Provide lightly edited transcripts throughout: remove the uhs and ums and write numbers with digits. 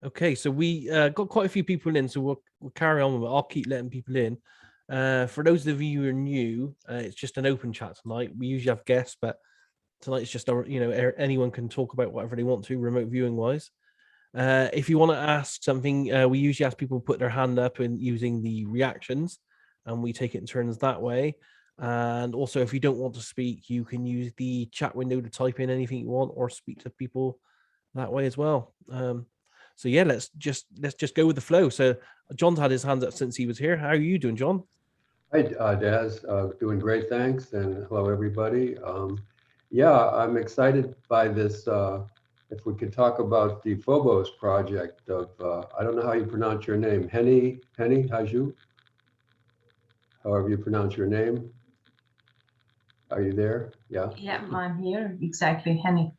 Okay, so we got quite a few people in, so we'll carry on with it. I'll keep letting people in. For those of you who are new, it's just an open chat tonight. We usually have guests, but tonight it's just anyone can talk about whatever they want to, remote viewing wise. If you want to ask something, we usually ask people to put their hand up and using the reactions, and we take it in turns that way. And also, if you don't want to speak, you can use the chat window to type in anything you want or speak to people that way as well. So yeah, let's just go with the flow. So John's had his hands up since he was here. How are you doing, John? Hi, Daz. Doing great, thanks, and hello, everybody. Yeah, I'm excited by this. If we could talk about the Phobos project of, I don't know how you pronounce your name, Henny Haju, however you pronounce your name. Are you there? Yeah. Yeah, I'm here. Exactly, Henny.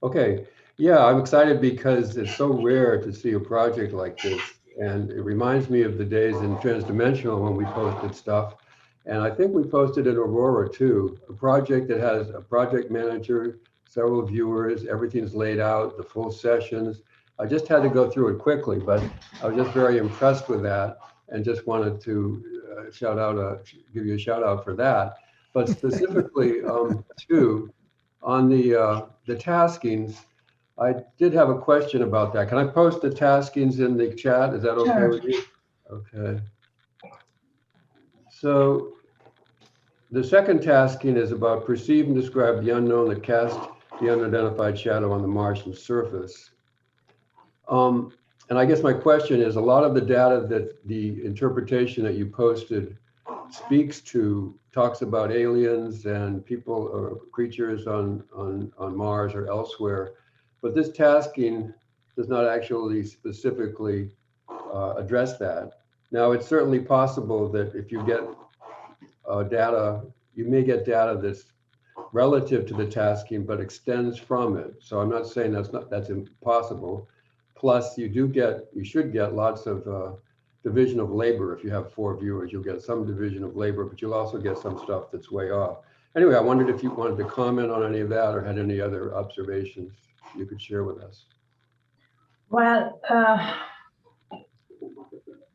Okay. Yeah, I'm excited because it's so rare to see a project like this. And it reminds me of the days in Transdimensional when we posted stuff. And I think we posted in Aurora too, a project that has a project manager, several viewers, everything's laid out, the full sessions. I just had to go through it quickly, but I was just very impressed with that and just wanted to give you a shout out for that. But specifically, too, on the taskings, I did have a question about that. Can I post the taskings in the chat? Is that okay Sure. with you? Okay. So the second tasking is about perceive and describe the unknown that cast the unidentified shadow on the Martian surface. And I guess my question is, a lot of the data that the interpretation that you posted speaks to, talks about aliens and people or creatures on Mars or elsewhere, but this tasking does not actually specifically address that. Now, it's certainly possible that if you get data, you may get data that's relative to the tasking, but extends from it. So I'm not saying that's impossible. Plus, you should get lots of division of labor. If you have 4 viewers, you'll get some division of labor, but you'll also get some stuff that's way off. Anyway, I wondered if you wanted to comment on any of that or had any other observations you could share with us. Well,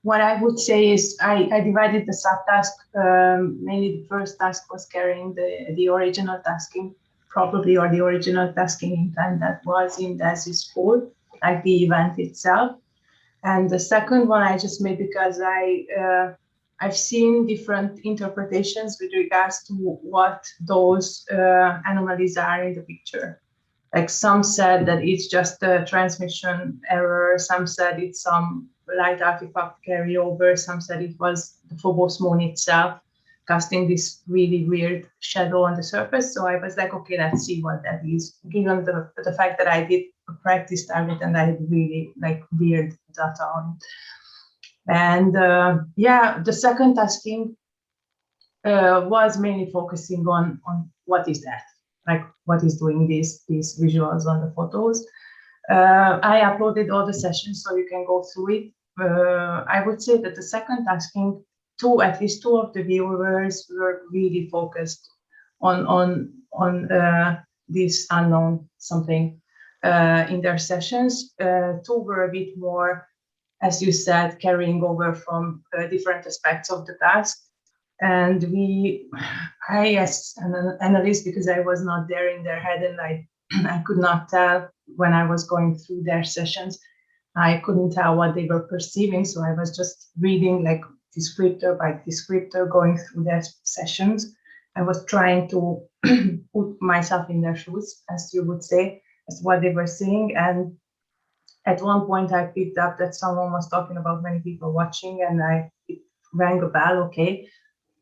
what I would say is I divided the subtask. Mainly the first task was carrying the original tasking, probably, or the original tasking in time that was in Daz's school, like the event itself. And the second one I just made because I've seen different interpretations with regards to what those anomalies are in the picture. Like some said that it's just a transmission error, some said it's some light artifact carryover, some said it was the Phobos moon itself casting this really weird shadow on the surface. So I was like, okay, let's see what that is, given the fact that I did a practice target and I had really like weird data on it. And the second tasking was mainly focusing on what is that, like what is doing these visuals on the photos. I uploaded all the sessions so you can go through it. I would say that the second tasking, at least two of the viewers were really focused on this unknown something in their sessions. Two were a bit more, as you said, carrying over from different aspects of the task. And I as an analyst, because I was not there in their head and I could not tell when I was going through their sessions, I couldn't tell what they were perceiving. So I was just reading like descriptor by descriptor, going through their sessions. I was trying to put myself in their shoes, as you would say, as what they were seeing. And at one point I picked up that someone was talking about many people watching, and it rang a bell. Okay,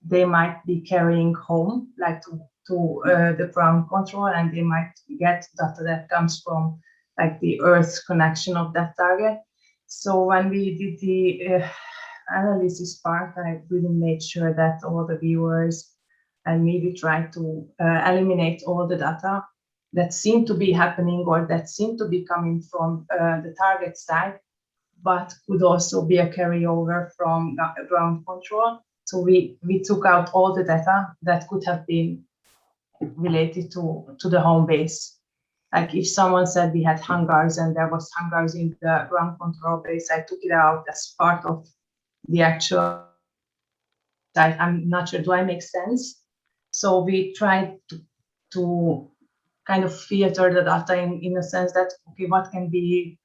they might be carrying home, like to the ground control, and they might get data that comes from like the Earth's connection of that target. So when we did the analysis part, I really made sure that all the viewers and maybe tried to eliminate all the data that seemed to be happening or that seemed to be coming from the target side, but could also be a carryover from ground control. So we took out all the data that could have been related to the home base. Like if someone said we had hangars and there was hangars in the ground control base, I took it out as part of the actual site. I'm not sure, do I make sense? So we tried to kind of filter the data in a sense that, okay, what can be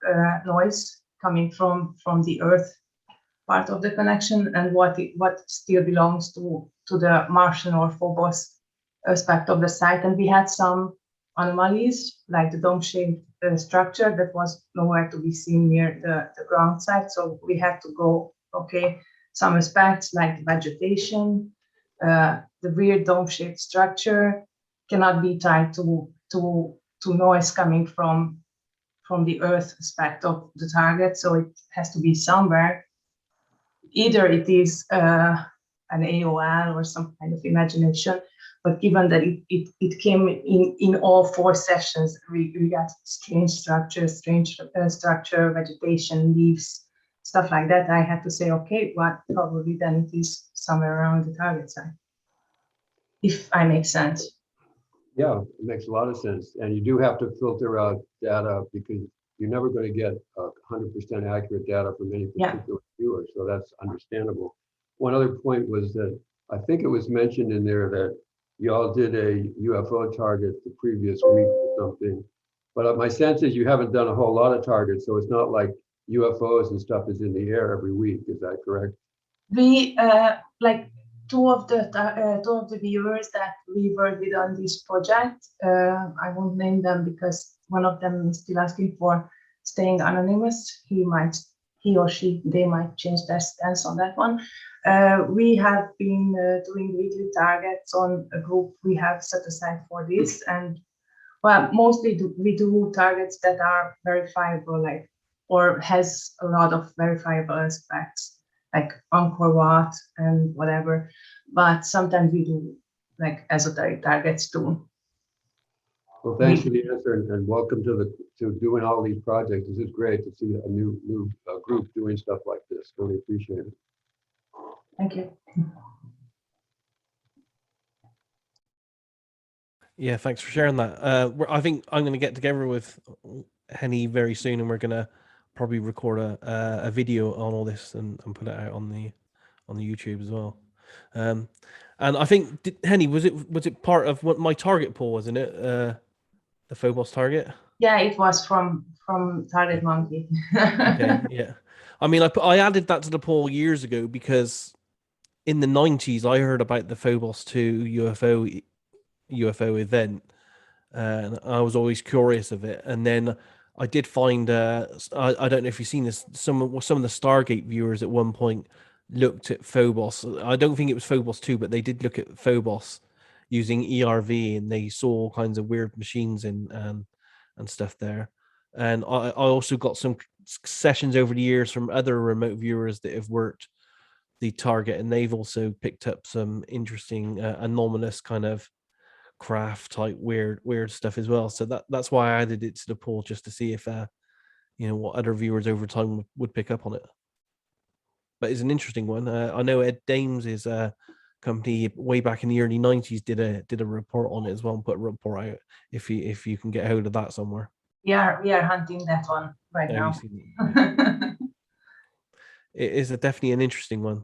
noise coming from the Earth part of the connection, and what still belongs to the Martian or Phobos aspect of the site. And we had some anomalies, like the dome-shaped structure that was nowhere to be seen near the ground site. So we had to go, okay, some aspects like the vegetation, the weird dome-shaped structure cannot be tied to noise coming from the Earth aspect of the target. So it has to be somewhere. Either it is an AOL or some kind of imagination, but given that it came in all 4 sessions, we got strange structure, vegetation, leaves, stuff like that. I had to say, okay, well, probably then it is somewhere around the target site, if I make sense. Yeah, it makes a lot of sense. And you do have to filter out data because you're never going to get 100% accurate data from any particular viewer. So that's understandable. One other point was that I think it was mentioned in there that y'all did a UFO target the previous week or something. But my sense is you haven't done a whole lot of targets. So it's not like UFOs and stuff is in the air every week. Is that correct? We like two of the viewers that we worked with on this project. I won't name them because one of them is still asking for staying anonymous. He or she, they might change their stance on that one. We have been doing weekly targets on a group we have set aside for this, and well, mostly we do targets that are verifiable, like, or has a lot of verifiable aspects, like Angkor Wat and whatever. But sometimes we do like esoteric targets too. Well, thanks for the answer, and welcome to doing all these projects. This is great to see a new group doing stuff like this. Really appreciate it. Thank you. Yeah, thanks for sharing that. I think I'm going to get together with Henny very soon, and we're going to probably record a video on all this and put it out on the YouTube as well. And I think, Henny, was it part of what my target poll, wasn't it? The Phobos target. Yeah, it was from Target Monkey. Okay, yeah. I mean, I added that to the poll years ago because in the 90s I heard about the Phobos II UFO event, and I was always curious of it. And then I did find I don't know if you've seen this, some of the Stargate viewers at one point looked at Phobos. I don't think it was Phobos 2, but they did look at Phobos using ERV, and they saw all kinds of weird machines and stuff there. And I also got some sessions over the years from other remote viewers that have worked the target, and they've also picked up some interesting anomalous kind of craft type weird stuff as well. So that's why I added it to the poll, just to see if what other viewers over time would pick up on it. But it's an interesting one. I know Ed Dames' company way back in the early 90s did a report on it as well, and put a report out if you can get hold of that somewhere. We are hunting that one right now. It is definitely an interesting one.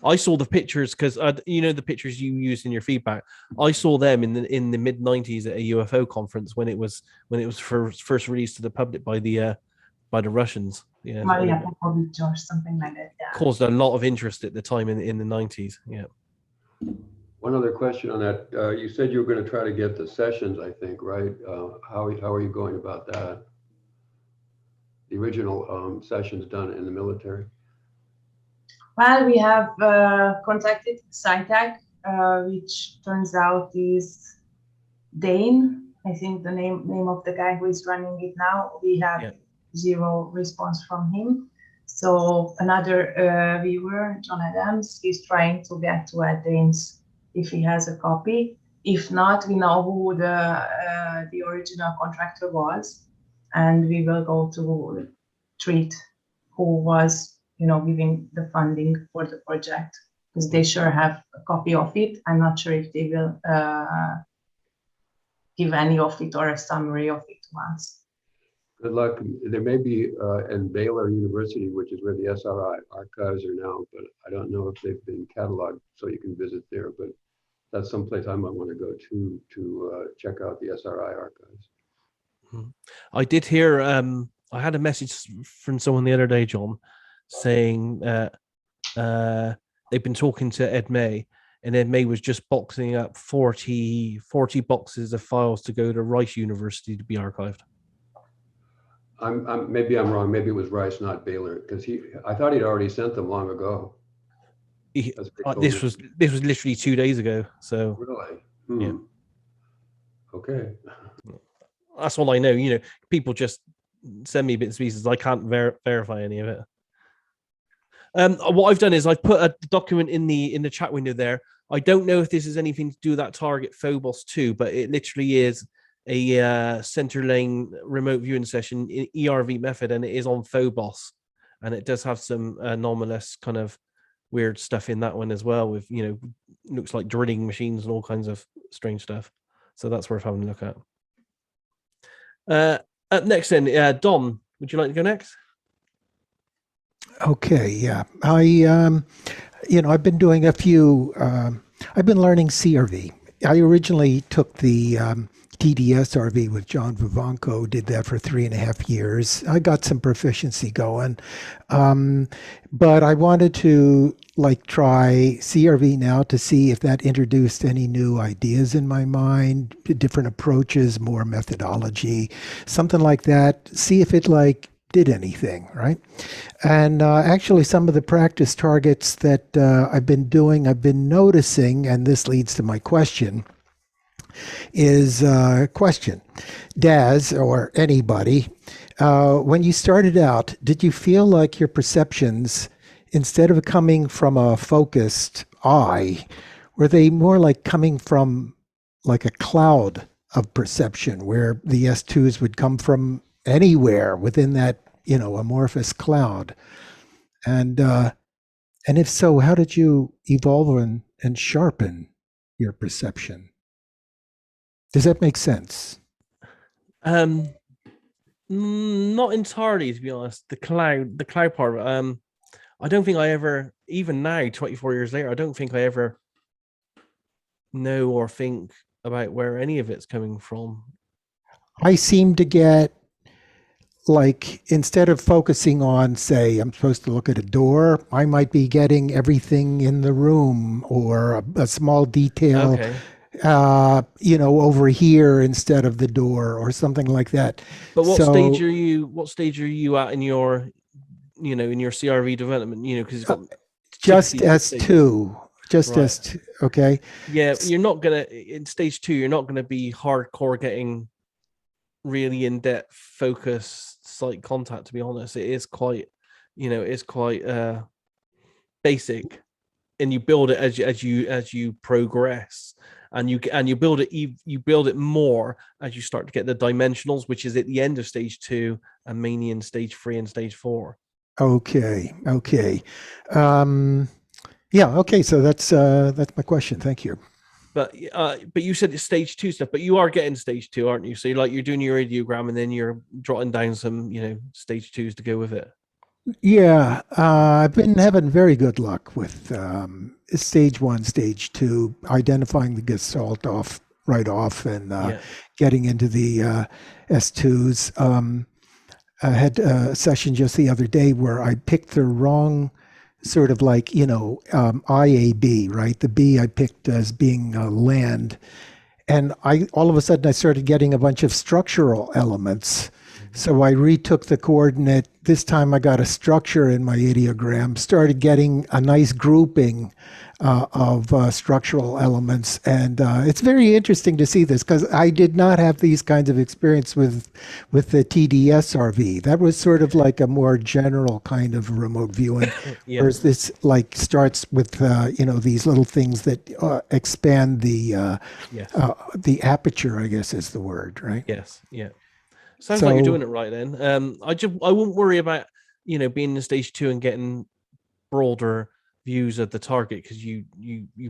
I saw the pictures because the pictures you used in your feedback. I saw them in the mid 90s at a UFO conference when it was first released to the public by the Russians. Yeah, Maria Popovich or something like that. Yeah. Caused a lot of interest at the time in the 90s. Yeah. One other question on that. You said you were going to try to get the sessions, I think, right? How are you going about that? The original sessions done in the military? Well, we have contacted SciTech, which turns out is Dane. I think the name of the guy who is running it now. We have zero response from him. So another viewer, John Adams, is trying to get to Ed Danes if he has a copy. If not, we know who the original contractor was, and we will go to treat who was giving the funding for the project, because they sure have a copy of it. I'm not sure if they will give any of it or a summary of it once. Good luck. There may be in Baylor University, which is where the SRI archives are now, but I don't know if they've been cataloged, so you can visit there. But that's someplace I might want to go to check out the SRI archives. I did hear. I had a message from someone the other day, John, saying they've been talking to Ed May, and Ed May was just boxing up 40 boxes of files to go to Rice University to be archived. Maybe I'm wrong. Maybe it was Rice, not Baylor, because I thought he'd already sent them long ago. This was literally 2 days ago. So really, yeah. Okay. That's all I know. You know, people just send me bits and pieces. I can't verify any of it. What I've done is I've put a document in the chat window there. I don't know if this has anything to do with that target Phobos II, but it literally is a center lane remote viewing session in ERV method, and it is on Phobos, and it does have some anomalous kind of weird stuff in that one as well, with, you know, looks like drilling machines and all kinds of strange stuff. So that's worth having a look at. Up next then, Dom, would you like to go next? Okay, yeah. I've been doing a few, I've been learning CRV. I originally took the TDS-RV with John Vivanco, did that for 3.5 years. I got some proficiency going. But I wanted to try CRV now to see if that introduced any new ideas in my mind, different approaches, more methodology, something like that. See if it did anything, right? And actually some of the practice targets that I've been noticing, and this leads to my question, is question. Daz, or anybody, when you started out, did you feel like your perceptions, instead of coming from a focused eye, were they more like coming from a cloud of perception, where the S2s would come from anywhere within that, amorphous cloud? And if so, how did you evolve and sharpen your perception? Does that make sense? Not entirely, to be honest. The cloud part. I don't think I ever, even now, 24 years later, I don't think I ever know or think about where any of it's coming from. I seem to get, instead of focusing on, say, I'm supposed to look at a door, I might be getting everything in the room, or a small detail, Okay. Over here instead of the door, or something like that. But what stage are you at in your, in your CRV development? Because it's got just S2. Just right. S2. Okay. Yeah, you're not gonna, in stage 2, you're not gonna be hardcore getting really in-depth focused sight contact, to be honest. It is quite, basic, and you build it as you progress, and you build it more as you start to get the dimensionals, which is at the end of stage 2 and mainly in stage 3 and stage 4. Okay. Yeah. Okay. So that's my question. Thank you. But you said it's stage 2 stuff, but you are getting stage 2, aren't you? So you're doing your ideogram, and then you're jotting down some, stage 2s to go with it. Yeah, I've been having very good luck with stage 1, stage 2, identifying the gestalt right off, and getting into the S2s. I had a session just the other day where I picked the wrong sort of IAB, right? The B I picked as being land. And all of a sudden I started getting a bunch of structural elements. So I retook the coordinate. This time I got a structure in my ideogram, started getting a nice grouping of structural elements. And it's very interesting to see this, because I did not have these kinds of experience with the TDS-RV. That was sort of like a more general kind of remote viewing, whereas this starts with these little things that expand the aperture, I guess is the word, right? Yes, yeah. Sounds like you're doing it right then. I wouldn't worry about, being in stage 2 and getting broader views of the target, because you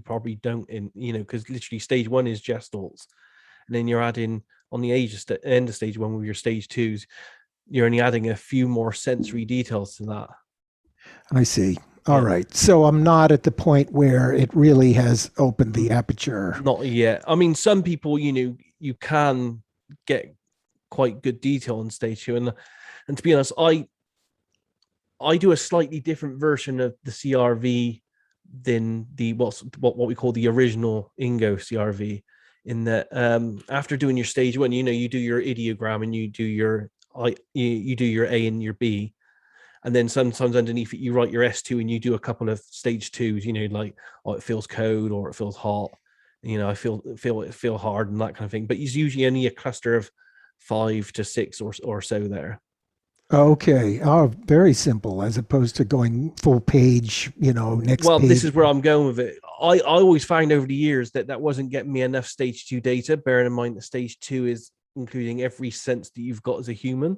probably don't, because literally stage 1 is gestalts, and then you're adding on the end of stage 1 with your stage 2s, you're only adding a few more sensory details to that. I see. All right. So I'm not at the point where it really has opened the aperture. Not yet. I mean, some people, you can get quite good detail on stage 2, and to be honest, I do a slightly different version of the CRV than the what we call the original Ingo CRV, in that after doing your stage 1, you do your ideogram and you do your you do your A and your B, and then sometimes underneath it you write your S2 and you do a couple of stage 2s, like, oh, it feels cold or it feels hot, I feel hard and that kind of thing. But it's usually only a cluster of 5 to 6 or so there. Okay. Oh, very simple, as opposed to going full page, next Well, page. this is where I'm going with it. I always found over the years that wasn't getting me enough stage 2 data, bearing in mind that stage 2 is including every sense that you've got as a human.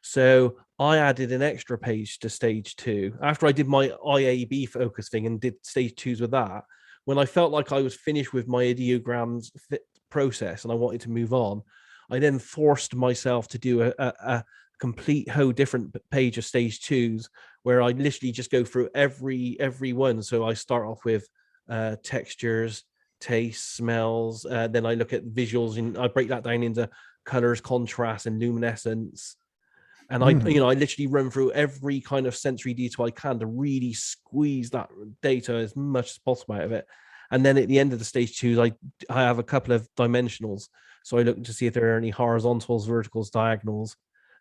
So I added an extra page to stage 2 after I did my IAB focus thing and did stage 2s with that. When I felt like I was finished with my ideograms process and I wanted to move on, I then forced myself to do a complete whole different page of stage 2s, where I literally just go through every one. So I start off with textures, taste, smells, then I look at visuals, and I break that down into colors, contrast, and luminescence. And I literally run through every kind of sensory detail I can to really squeeze that data as much as possible out of it. And then at the end of the stage 2s, I have a couple of dimensionals. So I look to see if there are any horizontals, verticals, diagonals,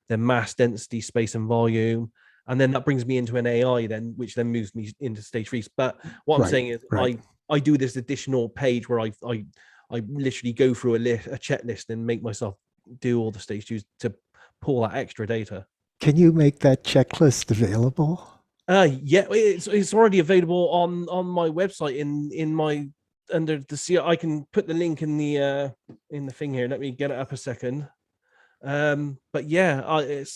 then mass, density, space, and volume. And then that brings me into an AI then, which then moves me into stage 3. But what I'm saying is I do this additional page where I literally go through a checklist and make myself do all the stage 2s to pull that extra data. Can you make that checklist available? Yeah, it's already available on my website in my under the I can put the link in the thing here. Let me get it up a second. But yeah,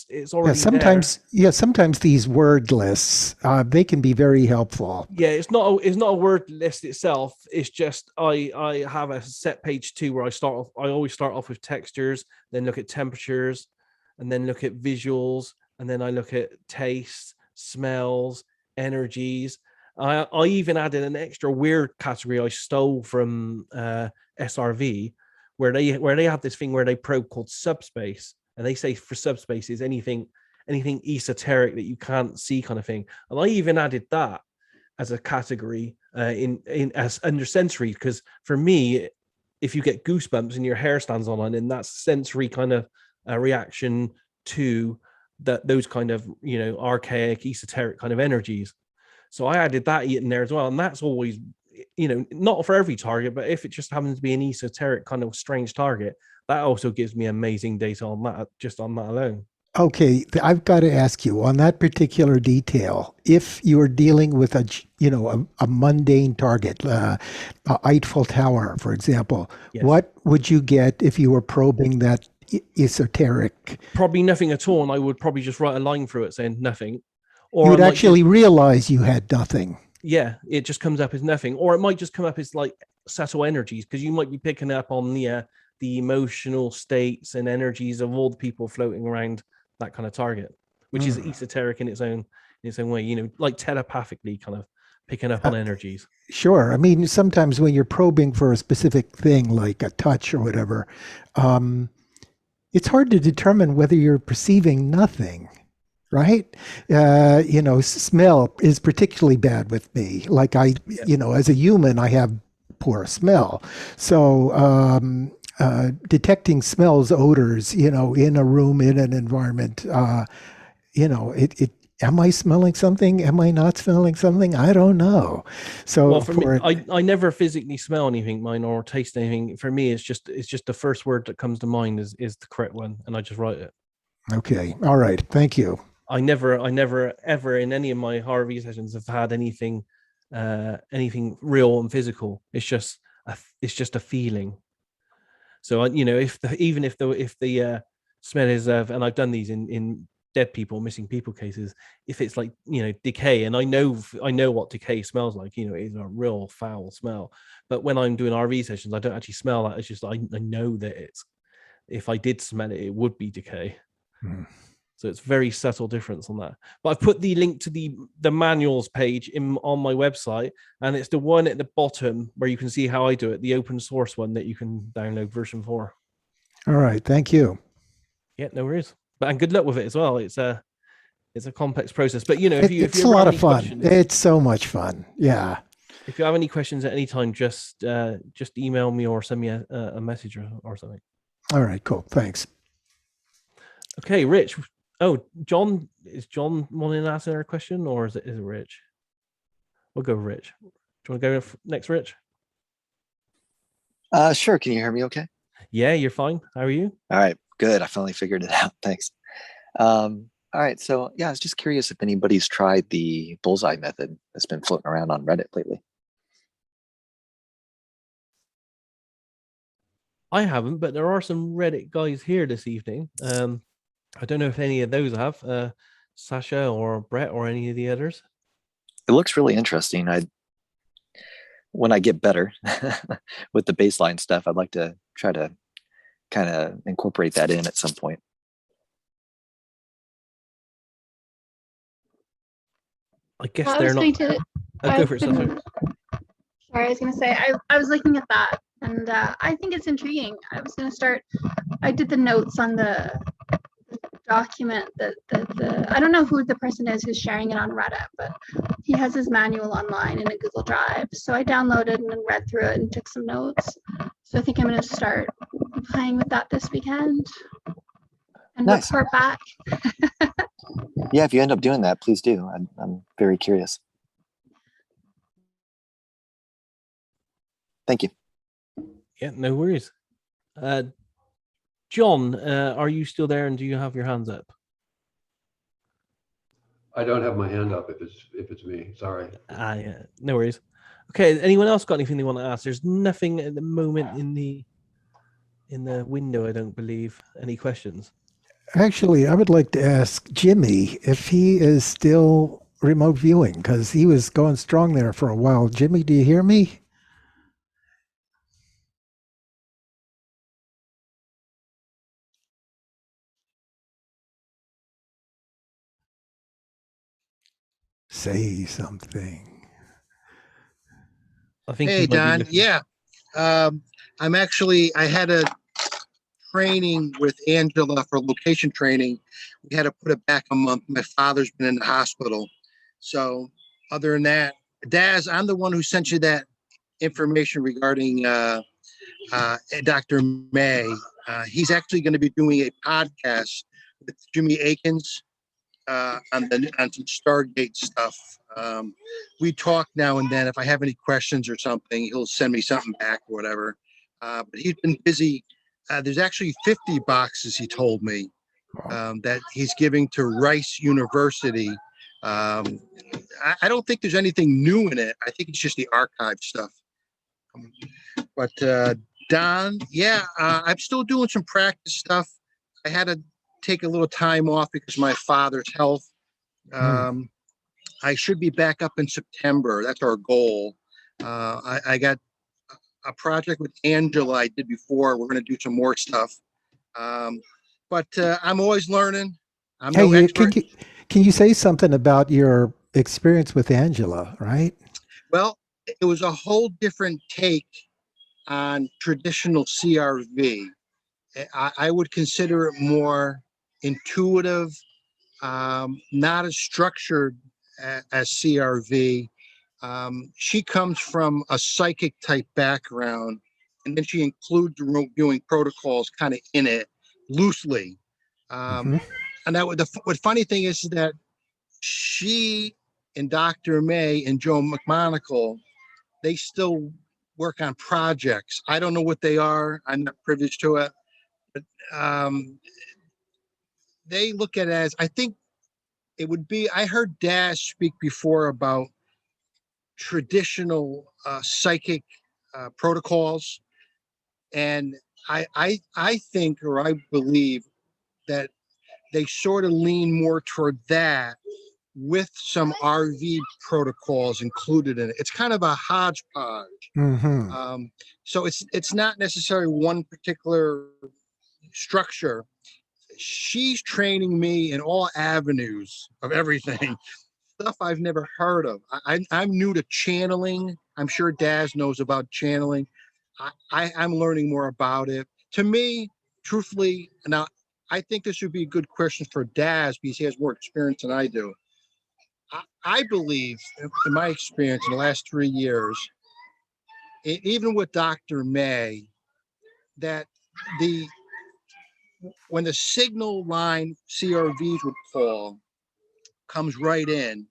it's already there. Sometimes these word lists they can be very helpful. Yeah, it's not a word list itself. It's just I have a set page 2 where I always start off with textures, then look at temperatures, and then look at visuals, and then I look at taste, smells, energies. I even added an extra weird category I stole from SRV, where they have this thing where they probe called subspace, and they say for subspace is anything esoteric that you can't see, kind of thing. And I even added that as a category as under sensory, because for me, if you get goosebumps and your hair stands on end, and that's sensory kind of reaction to those kind of archaic, esoteric kind of energies. So I added that in there as well, and that's always not for every target, but if it just happens to be an esoteric kind of strange target, that also gives me amazing data on that, just on that alone. Okay, I've got to ask you on that particular detail, if you're dealing with a mundane target, a Eiffel Tower, for example, yes, what would you get if you were probing that esoteric? Probably nothing at all, and I would probably just write a line through it saying nothing. Or you would actually realize you had nothing. Yeah, it just comes up as nothing, or it might just come up as like subtle energies, because you might be picking up on the emotional states and energies of all the people floating around that kind of target, which is esoteric in its own way, like telepathically kind of picking up on energies. Sure. I mean, sometimes when you're probing for a specific thing like a touch or whatever, it's hard to determine whether you're perceiving nothing. Right? Smell is particularly bad with me. Like as a human, I have poor smell. So detecting smells, odors, in a room, in an environment, am I smelling something? Am I not smelling something? I don't know. So well, for me, I never physically smell anything, mine, or taste anything. For me, it's just the first word that comes to mind is the correct one, and I just write it. Okay. All right. Thank you. I never ever in any of my RV sessions have had anything real and physical. It's just a feeling. So if the smell is of, and I've done these in dead people, missing people cases, if it's like decay, and I know what decay smells like, it's a real foul smell. But when I'm doing RV sessions, I don't actually smell that. It's just I know that if I did smell it, it would be decay. Hmm. So it's very subtle difference on that. But I've put the link to the manuals page on my website, and it's the one at the bottom where you can see how I do it, the open source one that you can download version 4. All right. Thank you. Yeah, no worries. But and good luck with it as well. It's a complex process. But you know, if you It's a ever lot have of any fun. questions, It's so much fun. Yeah. if you have any questions at any time, just email me or send me a message or something. All right. Cool. Thanks. Okay, Rich. Oh, John, is John wanting to ask another question, or is it Rich? We'll go Rich. Do you want to go next, Rich? Sure. Can you hear me okay? Yeah, you're fine. How are you? All right, good. I finally figured it out. Thanks. All right. So yeah, I was just curious if anybody's tried the Bullseye method that's been floating around on Reddit lately. I haven't, but there are some Reddit guys here this evening. I don't know if any of those have Sasha or Brett or any of the others. It looks really interesting. When I get better with the baseline stuff, I'd like to try to kind of incorporate that in at some point. I guess Well, they're not. To, Go for it, Sasha. Sorry, I was going to say, I was looking at that, and I think it's intriguing. I was going to start, I did the notes on the document that I don't know who the person is who's sharing it on Reddit, but he has his manual online in a Google Drive. So I downloaded and then read through it and took some notes. So I think I'm going to start playing with that this weekend and Nice. report back. Yeah, if you end up doing that, please do. I'm very curious. Thank you. Yeah, no worries. John, are you still there, and do you have your hands up? I don't have my hand up if it's me. Sorry. Yeah, no worries. Okay, anyone else got anything they want to ask? There's nothing at the moment in the window, I don't believe. Any questions? Actually, I would like to ask Jimmy if he is still remote viewing, because he was going strong there for a while. Jimmy, do you hear me? Say something. I think. Hey, Don. Yeah. I had a training with Angela for location training. We had to put it back a month. My father's been in the hospital. So other than that, Daz, I'm the one who sent you that information regarding Dr. May. He's actually going to be doing a podcast with Jimmy Akins on some Stargate stuff. We talk now and then. If I have any questions or something, he'll send me something back or whatever. But he's been busy. There's actually 50 boxes, he told me, that he's giving to Rice University. I don't think there's anything new in it. I think it's just the archive stuff. But Don, yeah, I'm still doing some practice stuff. I had to take a little time off because of my father's health. I should be back up in September. That's our goal. I got a project with Angela I did before. We're going to do some more stuff. But I'm always learning. I'm no expert. Can you say something about your experience with Angela, right? Well, it was a whole different take on traditional CRV. I would consider it more intuitive, not as structured as CRV. She comes from a psychic type background, and then she includes the remote viewing protocols kind of in it loosely. And what funny thing is that she and Dr. May and Joe McMonagle, they still work on projects. I don't know what they are. I'm not privileged to it, but they look at it as, I think it would be, I heard Dash speak before about traditional psychic protocols. And I think, or I believe that they sort of lean more toward that with some RV protocols included in it. It's kind of a hodgepodge. So it's not necessarily one particular structure. She's training me in all avenues of everything, stuff I've never heard of. I'm new to channeling. I'm sure Daz knows about channeling. I'm learning more about it. To me, truthfully, now I think this would be a good question for Daz because he has more experience than I do. I believe, in my experience in the last 3 years, even with Dr. May, that when the signal line CRVs would fall comes right in,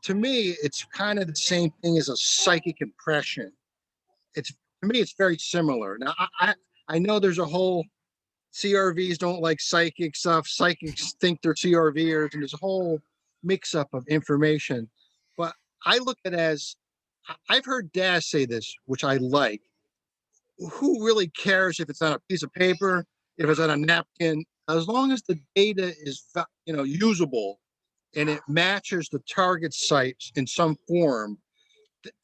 to me, it's kind of the same thing as a psychic impression. To me, it's very similar. Now, I know there's a whole CRVs don't like psychic stuff. Psychics think they're CRVers, and there's a whole mix-up of information. But I look at it as, I've heard Daz say this, which I like. Who really cares if it's on a piece of paper, if it's on a napkin, as long as the data is, usable and it matches the target sites in some form.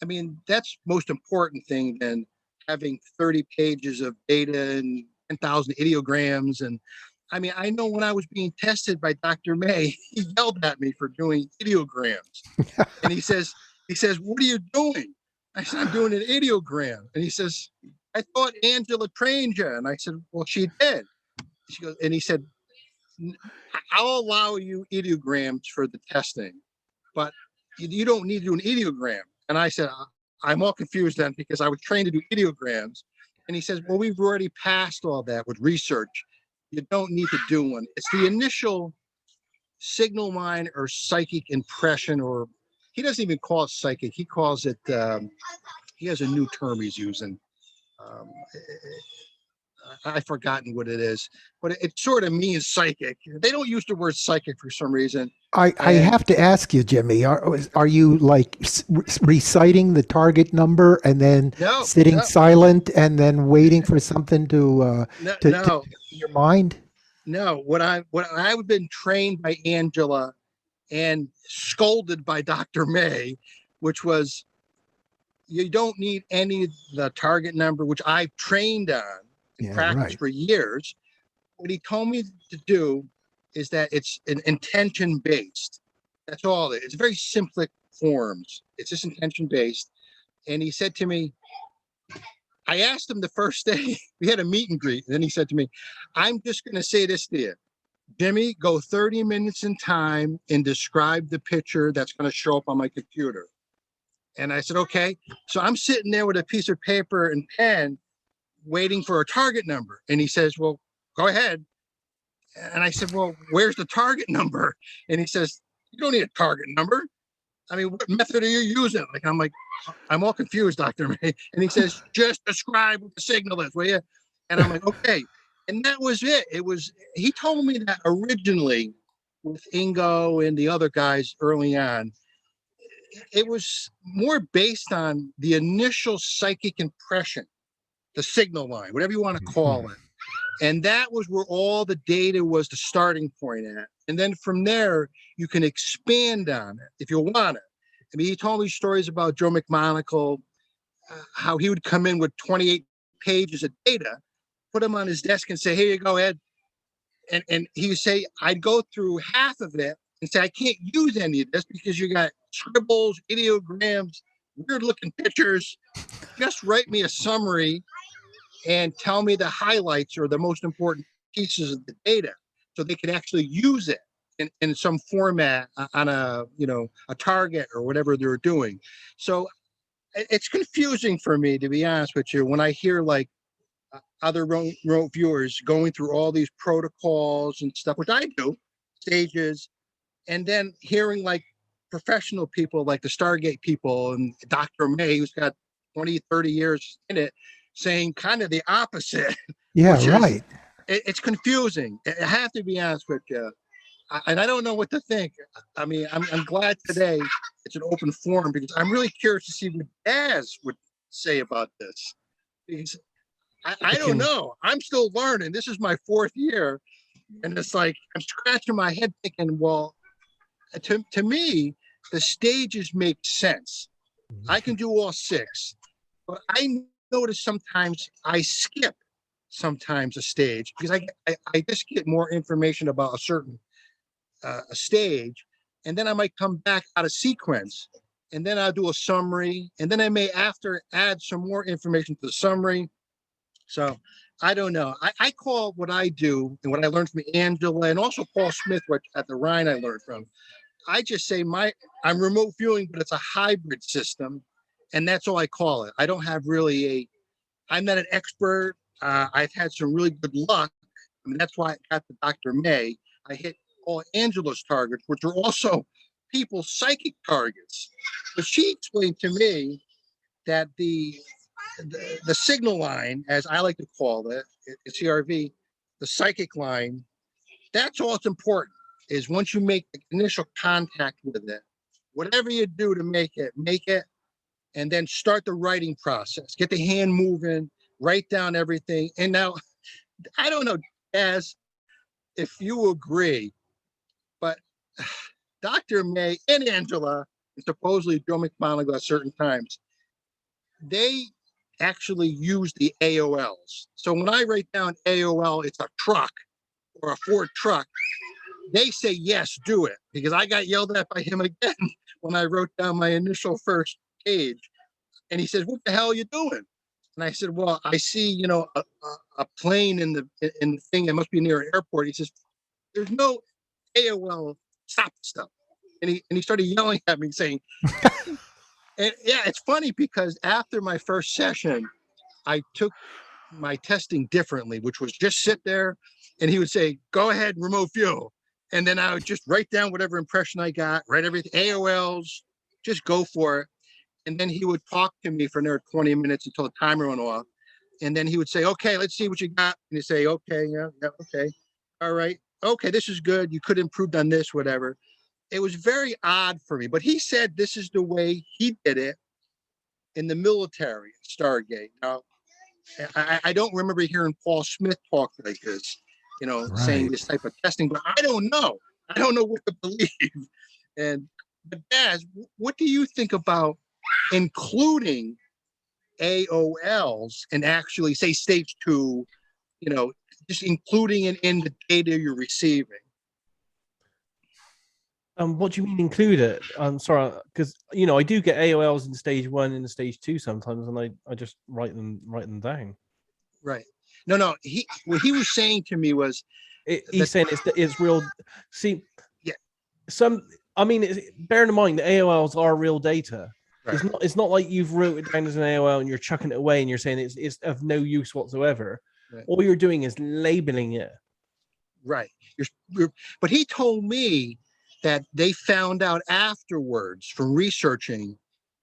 I mean, that's most important thing than having 30 pages of data and 10,000 ideograms. And I mean, I know when I was being tested by Dr. May, he yelled at me for doing ideograms. And he says, what are you doing? I said, I'm doing an ideogram. And he says, I thought Angela trained you. And I said, well, she did. And he said, I'll allow you ideograms for the testing, but you don't need to do an ideogram. And I said, I'm all confused then because I was trained to do ideograms. And he says, well, we've already passed all that with research. You don't need to do one. It's the initial signal line or psychic impression, or he doesn't even call it psychic. He calls it, he has a new term he's using. I've forgotten what it is, but it sort of means psychic. They don't use the word psychic for some reason. I have to ask you, Jimmy, are you like reciting the target number and then sitting silent and then waiting for something to your mind? No, what I've been trained by Angela and scolded by Dr. May, which was, you don't need any of the target number, which I've trained on and practiced for years. What he told me to do is that it's an intention based. That's all it is. It's very simplistic forms. It's just intention based. And he said to me, I asked him the first day, we had a meet and greet. And then he said to me, I'm just going to say this to you. Jimmy, go 30 minutes in time and describe the picture that's going to show up on my computer. And I said, okay. So I'm sitting there with a piece of paper and pen waiting for a target number. And he says, well, go ahead. And I said, well, where's the target number? And he says, you don't need a target number. I mean, what method are you using? I'm like, I'm all confused, Dr. May. And he says, just describe what the signal is, will you? And I'm like, okay. And that was it. He told me that originally with Ingo and the other guys early on, it was more based on the initial psychic impression, the signal line, whatever you want to call it. And that was where all the data was the starting point at. And then from there, you can expand on it if you want it. I mean, he told me stories about Joe McMonagle, how he would come in with 28 pages of data, put them on his desk and say, here you go, Ed. And he would say, I'd go through half of it and say, I can't use any of this because you got scribbles, ideograms, weird looking pictures. Just write me a summary and tell me the highlights or the most important pieces of the data so they can actually use it in some format on a target or whatever they're doing. So it's confusing for me, to be honest with you, when I hear like other remote viewers going through all these protocols and stuff, which I do, stages, and then hearing like professional people like the Stargate people and Dr. May, who's got 20, 30 years in it, saying kind of the opposite. Yeah, right. It's confusing. I have to be honest with you. And I don't know what to think. I mean, I'm glad today it's an open forum because I'm really curious to see what Daz would say about this. Because I don't know. I'm still learning. This is my 4th year. And it's like, I'm scratching my head thinking, well, to me, the stages make sense. I can do all 6. But I notice sometimes I skip sometimes a stage because I just get more information about a certain a stage, and then I might come back out of sequence, and then I'll do a summary, and then I may after add some more information to the summary. So I don't know. I call what I do and what I learned from Angela and also Paul Smith, what at the Rhine I learned from. I just say I'm remote viewing, but it's a hybrid system, and that's all I call it. I don't have really I'm not an expert. I've had some really good luck. I mean, that's why I got the Dr. May. I hit all Angela's targets, which are also people's psychic targets. But she explained to me that the signal line, as I like to call it, CRV, the psychic line, that's all that's important, is once you make the initial contact with it, whatever you do to make it, and then start the writing process. Get the hand moving, write down everything. And now, I don't know, Daz, if you agree, but Dr. May and Angela, and supposedly Joe McMonagle at certain times, they actually use the AOLs. So when I write down AOL, it's a truck or a Ford truck, they say, yes, do it. Because I got yelled at by him again when I wrote down my initial first page. And he says, what the hell are you doing? And I said, well, I see, a plane in the thing. It must be near an airport. He says, there's no AOL, stop stuff. And he started yelling at me saying, and yeah, it's funny because after my first session, I took my testing differently, which was just sit there and he would say, go ahead, remote view. And then I would just write down whatever impression I got, write everything, AOLs, just go for it. And then he would talk to me for another 20 minutes until the timer went off. And then he would say, okay, let's see what you got. And he'd say, okay, yeah, okay. All right. Okay, this is good. You could improve on this, whatever. It was very odd for me, but he said this is the way he did it in the military, Stargate. Now, I don't remember hearing Paul Smith talk like this, saying this type of testing, but I don't know. I don't know what to believe. But Daz, what do you think about including AOLs and actually say stage 2, just including it in the data you're receiving? What do you mean include it? I'm sorry, because I do get AOLs in stage 1 and stage 2 sometimes, and I just write them down. Right. No. What he was saying to me was he's saying it's real. See, yeah. Bearing in mind the AOLs are real data. Right. It's not like you've wrote it down as an AOL and you're chucking it away and you're saying it's of no use whatsoever. Right. All you're doing is labeling it. Right. But he told me that they found out afterwards from researching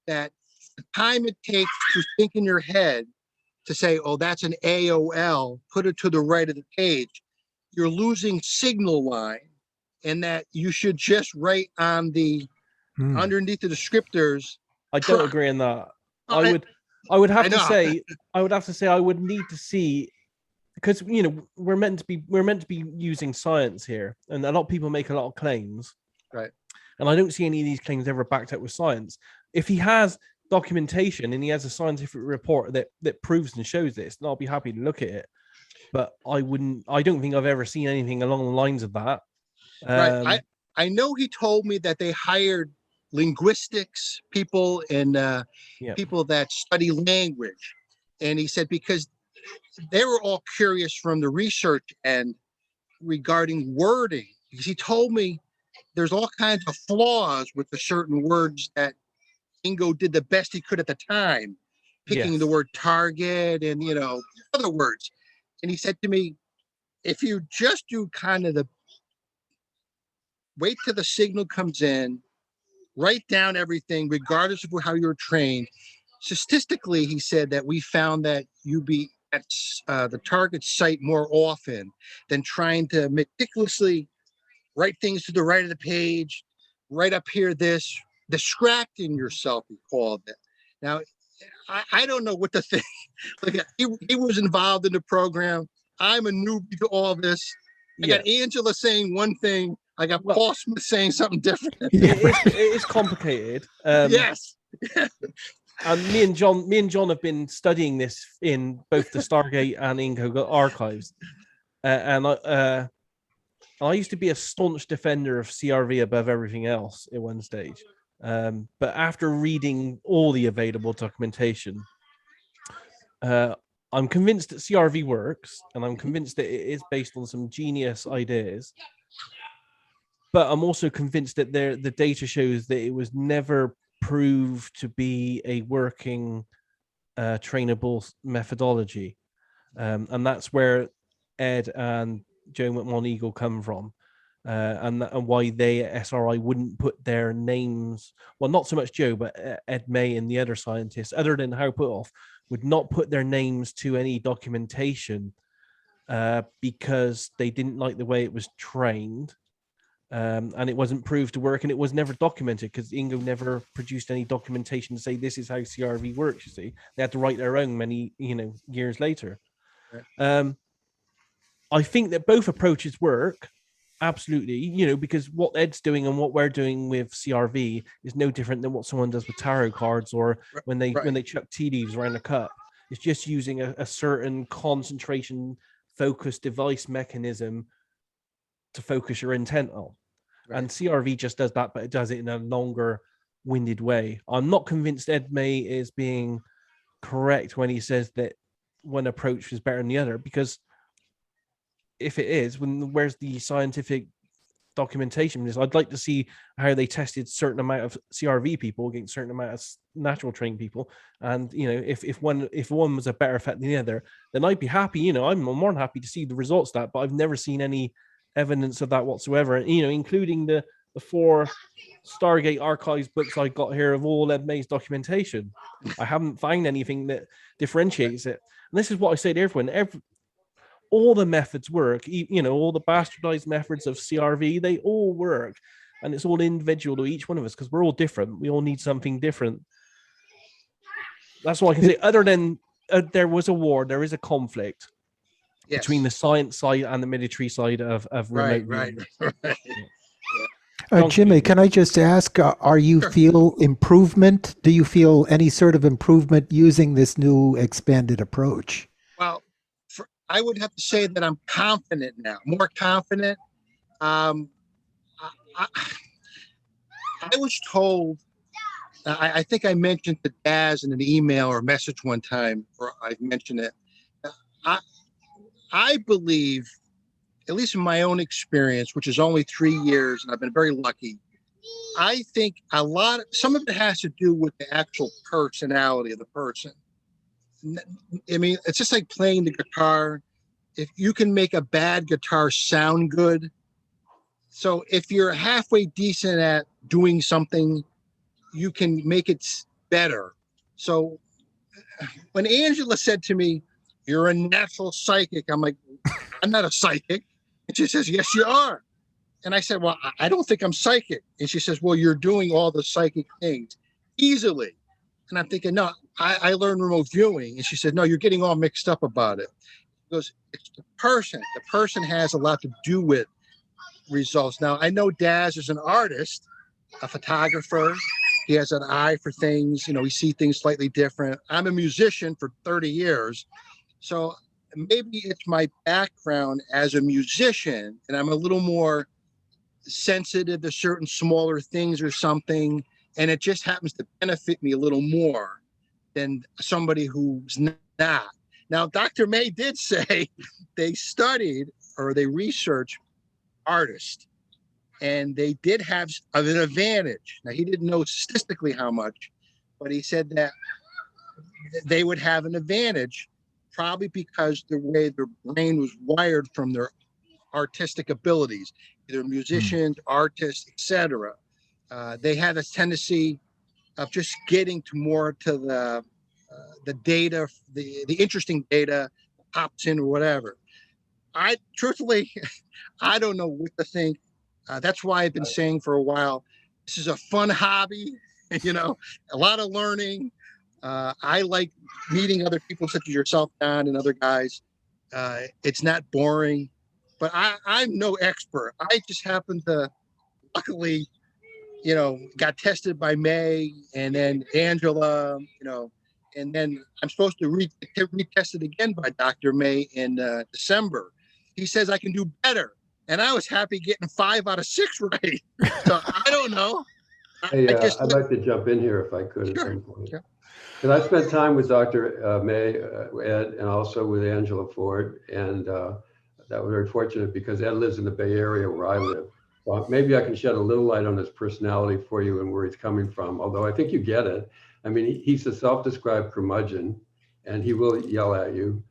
that the time it takes to think in your head to say, oh, that's an AOL, put it to the right of the page, you're losing signal line, and that you should just write on the underneath the descriptors. I don't agree on that. I would have to say I would need to see, because we're meant to be using science here, and a lot of people make a lot of claims. Right. And I don't see any of these claims ever backed up with science. If he has documentation and he has a scientific report that proves and shows this, then I'll be happy to look at it. But I don't think I've ever seen anything along the lines of that. Right. I know he told me that they hired linguistics people and people that study language. And he said, because they were all curious from the research end regarding wording, because he told me there's all kinds of flaws with the certain words that Ingo did the best he could at the time, picking the word target and, other words. And he said to me, if you just do kind of wait till the signal comes in, write down everything, regardless of how you're trained. Statistically, he said that we found that you be at the target site more often than trying to meticulously write things to the right of the page, right up here, distracting yourself, he called it. Now, I don't know what to think. Like, he was involved in the program. I'm a newbie to all this. I got Angela saying one thing. I got Paul Smith saying something different. It is complicated. Yes. And me and John have been studying this in both the Stargate and Ingo archives, and I used to be a staunch defender of CRV above everything else at one stage. But after reading all the available documentation, I'm convinced that CRV works, and I'm convinced that it is based on some genius ideas. But I'm also convinced that the data shows that it was never proved to be a working trainable methodology. And that's where Ed and Joe McMoneagle come from. And why they at SRI wouldn't put their names, well, not so much Joe, but Ed May and the other scientists, other than Howard Puthoff, would not put their names to any documentation because they didn't like the way it was trained. And it wasn't proved to work, and it was never documented because Ingo never produced any documentation to say this is how CRV works. You see, they had to write their own many years later. Right. I think that both approaches work, absolutely. Because what Ed's doing and what we're doing with CRV is no different than what someone does with tarot cards or when they chuck tea leaves around a cup. It's just using a certain concentration focused device mechanism to focus your intent on. Right. And CRV just does that, but it does it in a longer winded way. I'm not convinced Ed May is being correct when he says that one approach is better than the other, because if it is, where's the scientific documentation? Because I'd like to see how they tested certain amount of CRV people against certain amount of natural trained people, and if one was a better effect than the other, then I'd be happy. I'm more than happy to see the results of that, but I've never seen any evidence of that whatsoever, including the 4 Stargate archives books I got here of all Ed May's documentation. I haven't found anything that differentiates it. And this is what I say to everyone. All the methods work, all the bastardized methods of CRV, they all work. And it's all individual to each one of us because we're all different. We all need something different. That's all I can say. Other than there was a war, there is a conflict. Yes. Between the science side and the military side of remote viewing. Jimmy, can I just ask, are you feel improvement? Do you feel any sort of improvement using this new expanded approach? Well, I would have to say that I'm confident now, more confident. I was told, I think I mentioned to Daz in an email or message one time, or I've mentioned it. I believe, at least in my own experience, which is only 3 years, and I've been very lucky, I think some of it has to do with the actual personality of the person. I mean, it's just like playing the guitar. If you can make a bad guitar sound good, so if you're halfway decent at doing something, you can make it better. So when Angela said to me, "You're a natural psychic," I'm like, "I'm not a psychic." And she says, "Yes, you are." And I said, "Well, I don't think I'm psychic." And she says, "Well, you're doing all the psychic things easily." And I'm thinking, "No, I learned remote viewing." And she said, "No, you're getting all mixed up about it." She goes, "It's the person. The person has a lot to do with results." Now, I know Daz is an artist, a photographer. He has an eye for things. We see things slightly different. I'm a musician for 30 years. So maybe it's my background as a musician, and I'm a little more sensitive to certain smaller things or something, and it just happens to benefit me a little more than somebody who's not. Now, Dr. May did say they studied or they researched artists, and they did have an advantage. Now, he didn't know statistically how much, but he said that they would have an advantage probably because the way their brain was wired from their artistic abilities, either musicians, artists, etc. They had a tendency of just getting to more to the data, the interesting data pops in or whatever. Truthfully, I don't know what to think. That's why I've been saying for a while, this is a fun hobby, a lot of learning. I like meeting other people such as yourself, Don, and other guys. It's not boring, but I'm no expert. I just happen to luckily got tested by May and then Angela, and then I'm supposed to retest it again by Dr. May in December. He says I can do better. And I was happy getting 5 out of 6 right. So I don't know. Hey, I'd like to jump in here if I could at some point. Sure. Because I spent time with Dr. May, Ed, and also with Angela Ford. And that was very fortunate because Ed lives in the Bay Area where I live. So maybe I can shed a little light on his personality for you and where he's coming from. Although I think you get it. I mean, he's a self-described curmudgeon and he will yell at you.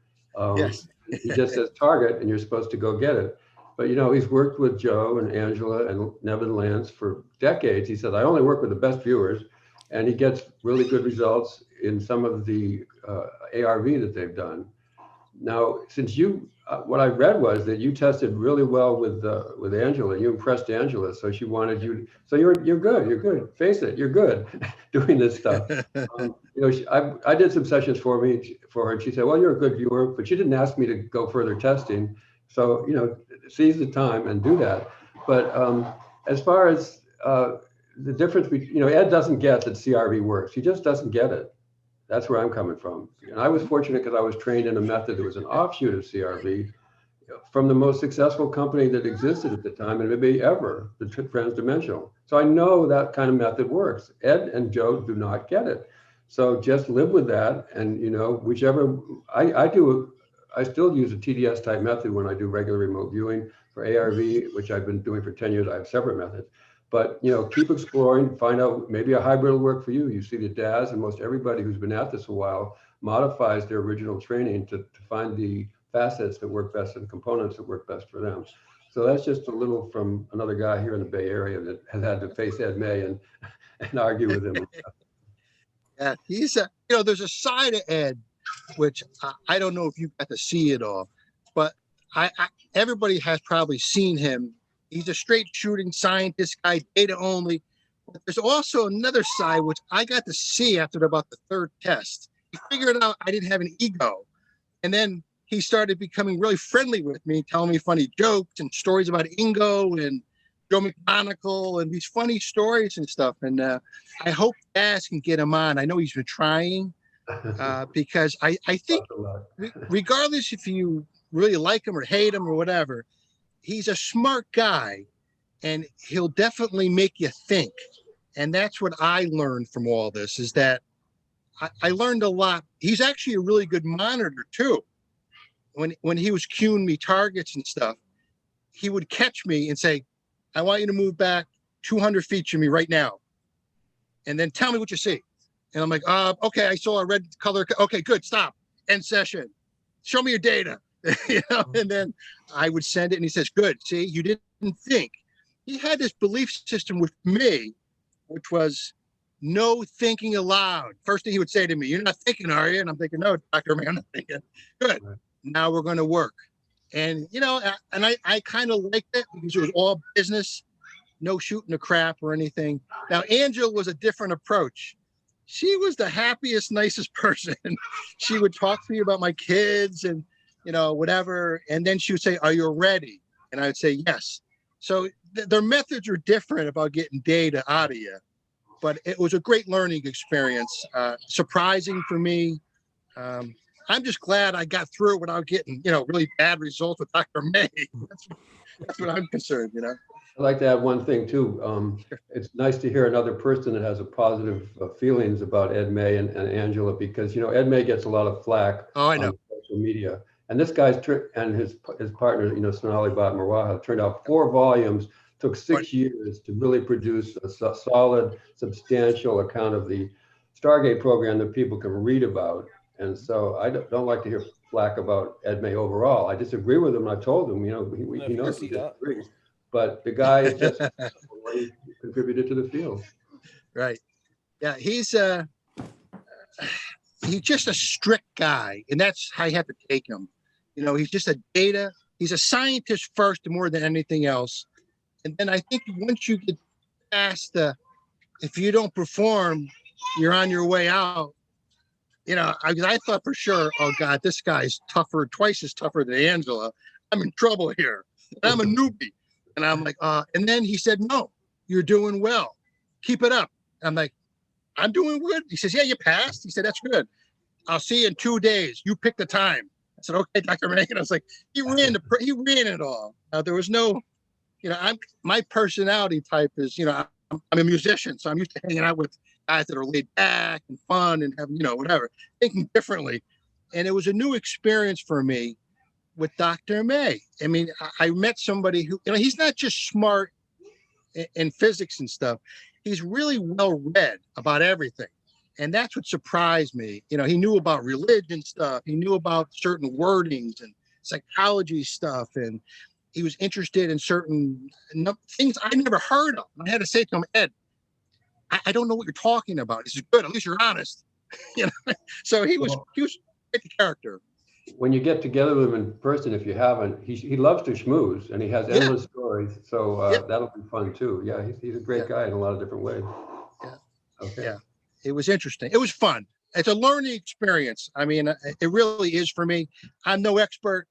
Yes. He just says target and you're supposed to go get it. But, he's worked with Joe and Angela and Nevin Lance for decades. He said, I only work with the best viewers. And he gets really good results in some of the ARV that they've done. Now, since what I read was that you tested really well with Angela. You impressed Angela, so she wanted you. So you're good. You're good. Face it, you're good doing this stuff. I did some sessions for her, and she said, "Well, you're a good viewer," but she didn't ask me to go further testing. So seize the time and do that. But as far as the difference between, Ed doesn't get that CRV works. He just doesn't get it. That's where I'm coming from. And I was fortunate because I was trained in a method that was an offshoot of CRV from the most successful company that existed at the time, and maybe ever, the transdimensional. So I know that kind of method works. Ed and Joe do not get it. So just live with that. And, whichever, I still use a TDS type method when I do regular remote viewing. For ARV, which I've been doing for 10 years, I have separate methods. But, keep exploring, find out, maybe a hybrid will work for you. You see the DAS and most everybody who's been at this a while modifies their original training to find the facets that work best and components that work best for them. So that's just a little from another guy here in the Bay Area that has had to face Ed May and argue with him. Yeah, he's there's a side of Ed, which I don't know if you got to see it all, but everybody has probably seen him. He's a straight shooting scientist guy, data only. But there's also another side, which I got to see after about the 3rd test. He figured out I didn't have an ego. And then he started becoming really friendly with me, telling me funny jokes and stories about Ingo and Joe McMonagle and these funny stories and stuff. And I hope Daz can get him on. I know he's been trying because I think regardless if you really like him or hate him or whatever, he's a smart guy and he'll definitely make you think. And that's what I learned from all this is that I learned a lot. He's actually a really good monitor too. When he was cueing me targets and stuff, he would catch me and say, I want you to move back 200 feet from me right now. And then tell me what you see. And I'm like, okay, I saw a red color. Okay, good, stop. End session. Show me your data. And then I would send it and he says, good, see, you didn't think. He had this belief system with me, which was no thinking aloud. First thing he would say to me, you're not thinking, are you? And I'm thinking, no, Dr. May, I'm not thinking. Good. Right. Now we're going to work. And, and I kind of liked it because it was all business, no shooting the crap or anything. Now, Angela was a different approach. She was the happiest, nicest person. She would talk to me about my kids and, whatever. And then she would say, are you ready? And I would say, yes. So their methods are different about getting data out of you. But it was a great learning experience, surprising for me. I'm just glad I got through it without getting, really bad results with Dr. May. That's what I'm concerned, I'd like to add one thing too. It's nice to hear another person that has a positive feelings about Ed May and Angela because, Ed May gets a lot of flack on social media. And this guy's and his partner, Sonali Bhatt Marwaha, turned out 4 volumes, took 6 years to really produce a solid, substantial account of the Stargate program that people can read about. And so I don't like to hear flack about Ed May overall. I disagree with him. I told him, he knows he disagrees. But the guy is just he contributed to the field. Right. Yeah, he's just a strict guy, and that's how you have to take him. He's just he's a scientist first more than anything else. And then I think once you get past if you don't perform, you're on your way out. I thought for sure, oh God, this guy's twice as tougher than Angela. I'm in trouble here. I'm a newbie. And I'm like, and then he said, no, you're doing well. keep it up. I'm like, I'm doing good. He says, yeah, you passed. He said, that's good. I'll see you in 2 days. You pick the time. I said, okay, Dr. Reagan. I was like, he ran it all. There was no, my personality type is, I'm a musician, so I'm used to hanging out with guys that are laid back and fun and having, whatever, thinking differently. And it was a new experience for me with Dr. May. I mean, I met somebody who, he's not just smart in physics and stuff. He's really well read about everything. And that's what surprised me. He knew about religion stuff. He knew about certain wordings and psychology stuff. And he was interested in certain things I never heard of. I had to say to him, Ed, I don't know what you're talking about. He said, good, at least you're honest. So he was quite the character. When you get together with him in person, if you haven't, he loves to schmooze, and he has endless stories. So that'll be fun too. Yeah, he's a great guy in a lot of different ways. Yeah. Okay. Yeah. It was interesting. It was fun. It's a learning experience. I mean, it really is for me. I'm no expert.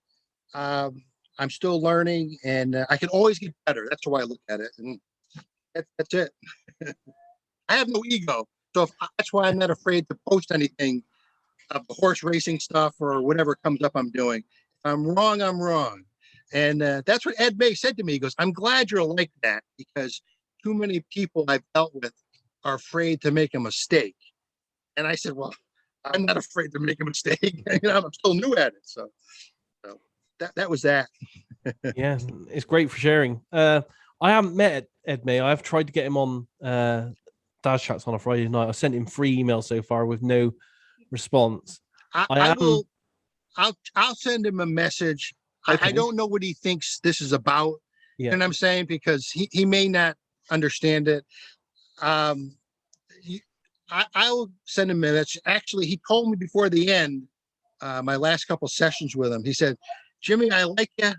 I'm still learning, and I can always get better. That's the way I look at it. And that's it. I have no ego. So that's why I'm not afraid to post anything of the horse racing stuff or whatever comes up I'm doing. If I'm wrong, I'm wrong. And that's what Ed May said to me. He goes, I'm glad you're like that, because too many people I've dealt with are afraid to make a mistake. And I said, well, I'm not afraid to make a mistake. I'm still new at it. So that was that. Yeah, it's great for sharing. I haven't met Ed May. I've tried to get him on Daz Chats on a Friday night. I sent him 3 emails so far with no response. I'll send him a message. Okay. I don't know what he thinks this is about. Yeah. You know what I'm saying? Because he may not understand it. I'll send him a message. Actually, he told me before the end, my last couple sessions with him, he said, Jimmy, I like you.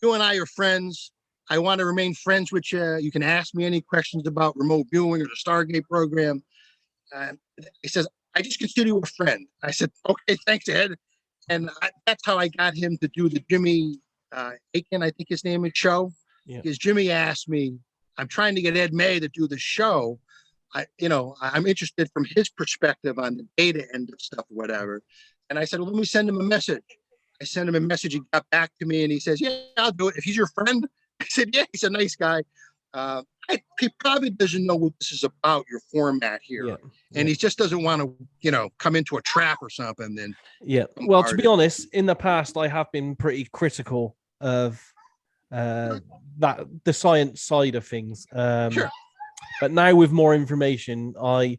You and I are friends. I want to remain friends with you. You can ask me any questions about remote viewing or the Stargate program. He says, I just consider you a friend. I said, okay, thanks, Ed. And that's how I got him to do the Jimmy Aiken, I think his name is, show. Yeah. Because Jimmy asked me, I'm trying to get Ed May to do the show. I'm interested from his perspective on the data end of stuff, or whatever. And I said, well, let me send him a message. I sent him a message. He got back to me and he says, yeah, I'll do it. If he's your friend. I said, yeah, he's a nice guy. He probably doesn't know what this is about, your format here. Yeah. And he just doesn't want to, come into a trap or something. Then well, to be honest, in the past, I have been pretty critical of the science side of things. Sure. But now with more information, I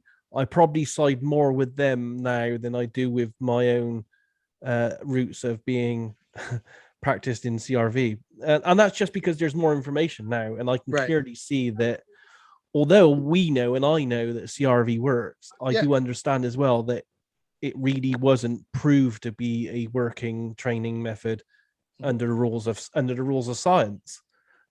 probably side more with them now than I do with my own roots of being practiced in CRV. And that's just because there's more information now. And I can clearly see that although we know and I know that CRV works, I do understand as well that it really wasn't proved to be a working training method under the rules of science.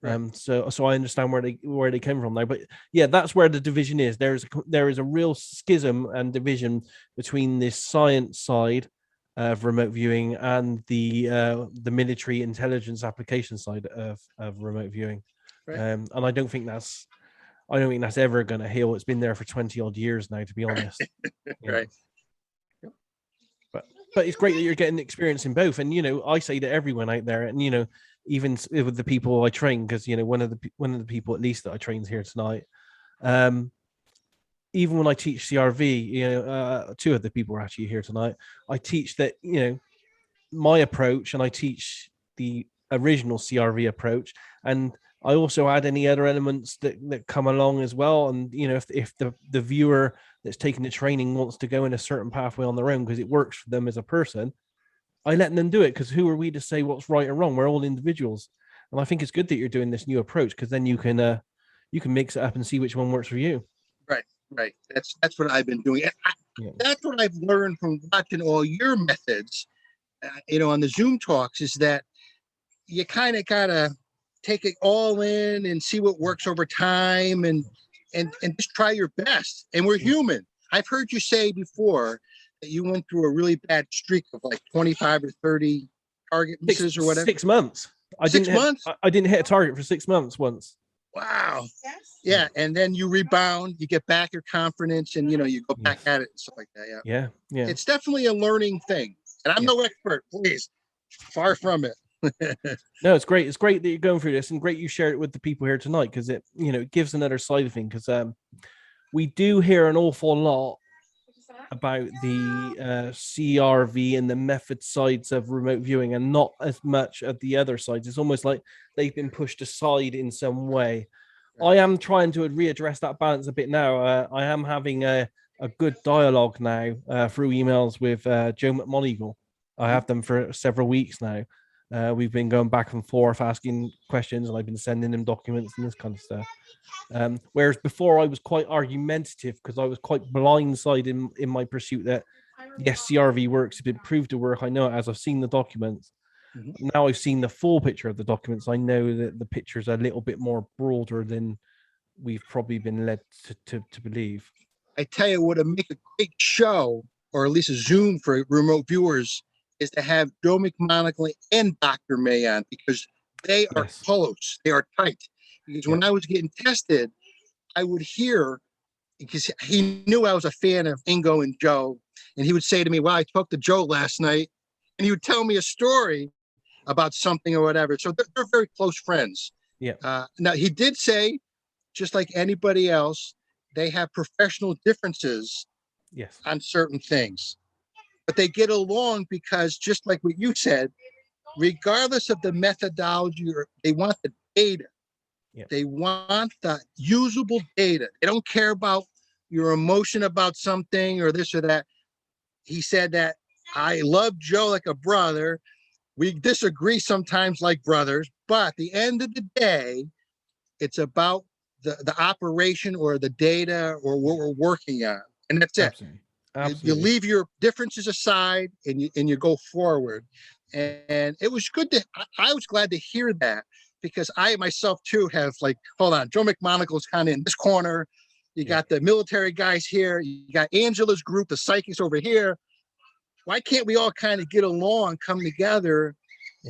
Right. So I understand where they came from now, but yeah, that's where the division is. There is a real schism and division between this science side of remote viewing and the military intelligence application side of remote viewing. Right. And I don't think that's ever going to heal. It's been there for 20 odd years now, to be honest. Right. But it's great that you're getting experience in both. And I say to everyone out there, and even with the people I train, because one of the people at least that I train's here tonight. Even when I teach CRV, 2 of the people are actually here tonight. I teach that my approach, and I teach the original CRV approach, and I also add any other elements that come along as well. And if the viewer that's taking the training wants to go in a certain pathway on their own because it works for them as a person, I let them do it, because who are we to say what's right or wrong? We're all individuals. And I think it's good that you're doing this new approach, because then you can mix it up and see which one works for you. Right. That's what I've been doing. That's what I've learned from watching all your methods, on the Zoom talks, is that you kind of gotta take it all in and see what works over time, and just try your best. And we're human. I've heard you say before that you went through a really bad streak of like 25 or 30 target misses or whatever. 6 months. I didn't hit a target for 6 months once. Wow. Yeah, and then you rebound, you get back your confidence, and you go back at it and stuff like that. Yeah. Yeah, yeah. It's definitely a learning thing. And I'm no expert, please. Far from it. No, it's great. It's great that you're going through this, and great you share it with the people here tonight, because it, it gives another side of thing. Because we do hear an awful lot about the CRV and the method sides of remote viewing, and not as much of the other sides. It's almost like they've been pushed aside in some way. I am trying to readdress that balance a bit now. I am having a good dialogue now through emails with Joe McMoneagle. I have them for several weeks now. We've been going back and forth asking questions, and I've been sending him documents and this kind of stuff. Whereas before I was quite argumentative, because I was quite blindsided in my pursuit that yes, CRV works, it's been proved to work. I know it as I've seen the documents. Now I've seen the full picture of the documents. I know that the picture's a little bit more broader than we've probably been led to believe. I tell you what, to make a great show, or at least a Zoom for remote viewers, is to have Joe McMoneagle and Dr. May on, because they are close, they are tight. Because when I was getting tested, I would hear, because he knew I was a fan of Ingo and Joe, and he would say to me, well, I talked to Joe last night, and he would tell me a story about something or whatever. So they're very close friends. Yeah. Now, he did say, just like anybody else, they have professional differences on certain things. But they get along because, just like what you said, regardless of the methodology, they want the data. They want the usable data. They don't care about your emotion about something or this or that. He said that I love Joe like a brother. We disagree sometimes like brothers, but at the end of the day, it's about the operation or the data or what we're working on. And that's it. Absolutely. You leave your differences aside and you go forward. And it was good I was glad to hear that, because I myself too have, like, hold on, Joe McMonagle's kind of in this corner. You got the military guys here. You got Angela's group, the psychics over here. Why can't we all kind of get along, come together,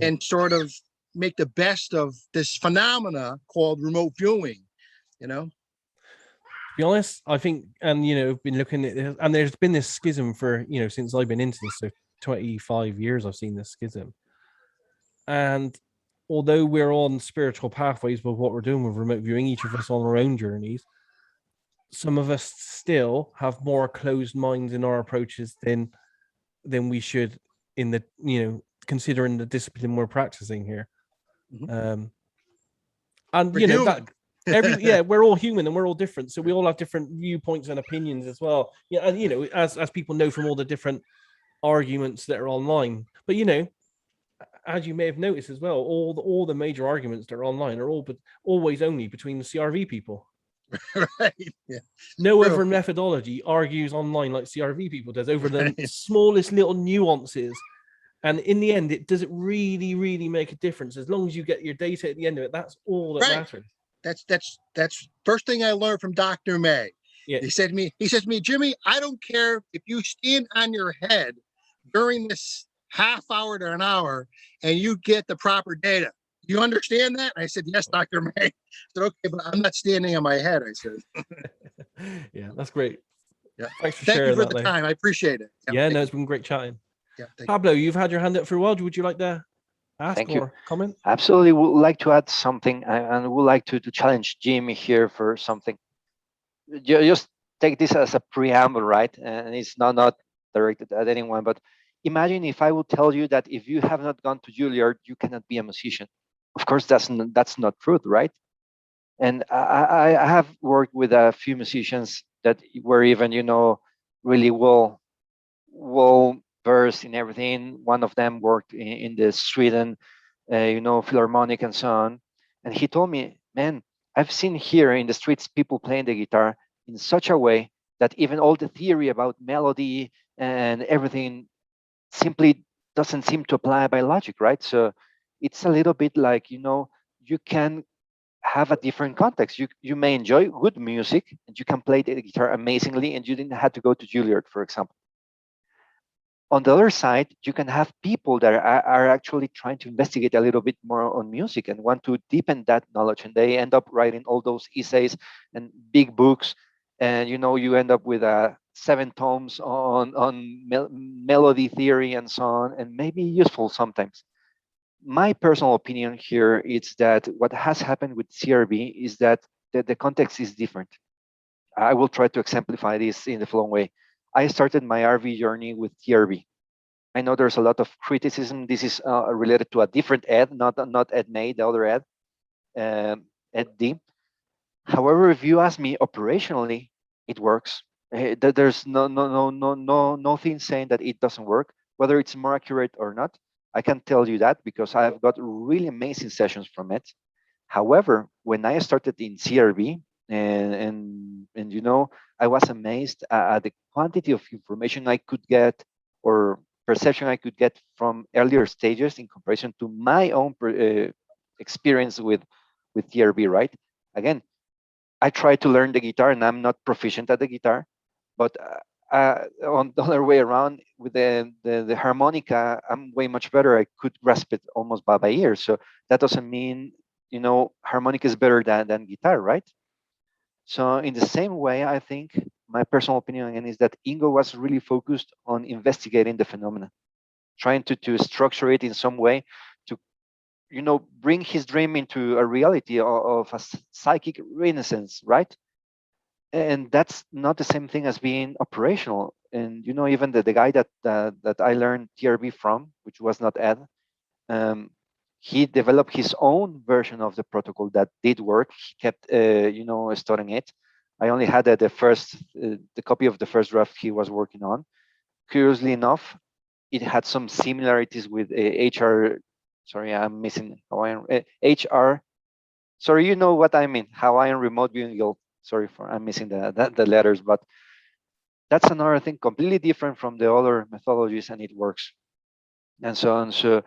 and sort of make the best of this phenomena called remote viewing, To be honest, I think, and been looking at this, and there's been this schism for since I've been into this, so 25 years I've seen this schism. And although we're on spiritual pathways with what we're doing with remote viewing, each of us on our own journeys, some of us still have more closed minds in our approaches than we should, in the considering the discipline we're practicing here. And that we're all human and we're all different, so we all have different viewpoints and opinions as well. And as people know from all the different arguments that are online. But as you may have noticed as well, all the major arguments that are online are always only between the CRV people. Right. Yeah. No other methodology argues online like CRV people does over the smallest little nuances. And in the end, it doesn't really, really make a difference. As long as you get your data at the end of it, that's all that matters. That's first thing I learned from Dr. May. Yeah. He said to me, Jimmy, I don't care if you stand on your head during this half hour to an hour and you get the proper data. You understand that? I said, yes, Dr. May. I said, okay, but I'm not standing on my head, I said. Yeah, that's great. Yeah. Thanks for Thank sharing you for that, the time. I appreciate it. Yeah, no, it's been great chatting. Yeah, Pablo, you've had your hand up for a while. Would you like to ask or comment? Absolutely. Would like to add something, and would like to challenge Jimmy here for something. Just take this as a preamble, right? And it's not directed at anyone, but imagine if I would tell you that if you have not gone to Juilliard, you cannot be a musician. Of course, that's not truth, right? And I have worked with a few musicians that were even, really well versed in everything. One of them worked in the Sweden, Philharmonic and so on. And he told me, man, I've seen here in the streets people playing the guitar in such a way that even all the theory about melody and everything simply doesn't seem to apply by logic, right? So it's a little bit like, you can have a different context. You may enjoy good music and you can play the guitar amazingly and you didn't have to go to Juilliard, for example. On the other side, you can have people that are actually trying to investigate a little bit more on music and want to deepen that knowledge, and they end up writing all those essays and big books, and you end up with 7 tomes on melody theory and so on, and maybe useful sometimes. My personal opinion here is that what has happened with CRB is that the context is different. I will try to exemplify this in the following way. I started my RV journey with TRB. I know there's a lot of criticism. This is related to a different ed, not Ed May, the other ed, Ed D. However, if you ask me operationally, it works. There's nothing saying that it doesn't work. Whether it's more accurate or not, I can tell you that because I've got really amazing sessions from it. However, when I started in CRB, and I was amazed at the quantity of information I could get or perception I could get from earlier stages in comparison to my own experience with TRB. Right? Again, I tried to learn the guitar, and I'm not proficient at the guitar, but on the other way around with the harmonica, I'm way much better. I could grasp it almost by ear. So that doesn't mean harmonica is better than guitar, right? So in the same way, I think my personal opinion again is that Ingo was really focused on investigating the phenomena, trying to structure it in some way to, bring his dream into a reality of a psychic renaissance, right? And that's not the same thing as being operational. And even the guy that I learned TRB from, which was not Ed, he developed his own version of the protocol that did work. He kept, studying it. I only had the copy of the first draft he was working on. Curiously enough, it had some similarities with HR. Sorry, I'm missing Hawaiian HR. Sorry, you know what I mean. Hawaiian Remote Viewing Guild. Sorry I'm missing the letters, but that's another thing completely different from the other methodologies, and it works. And so on. So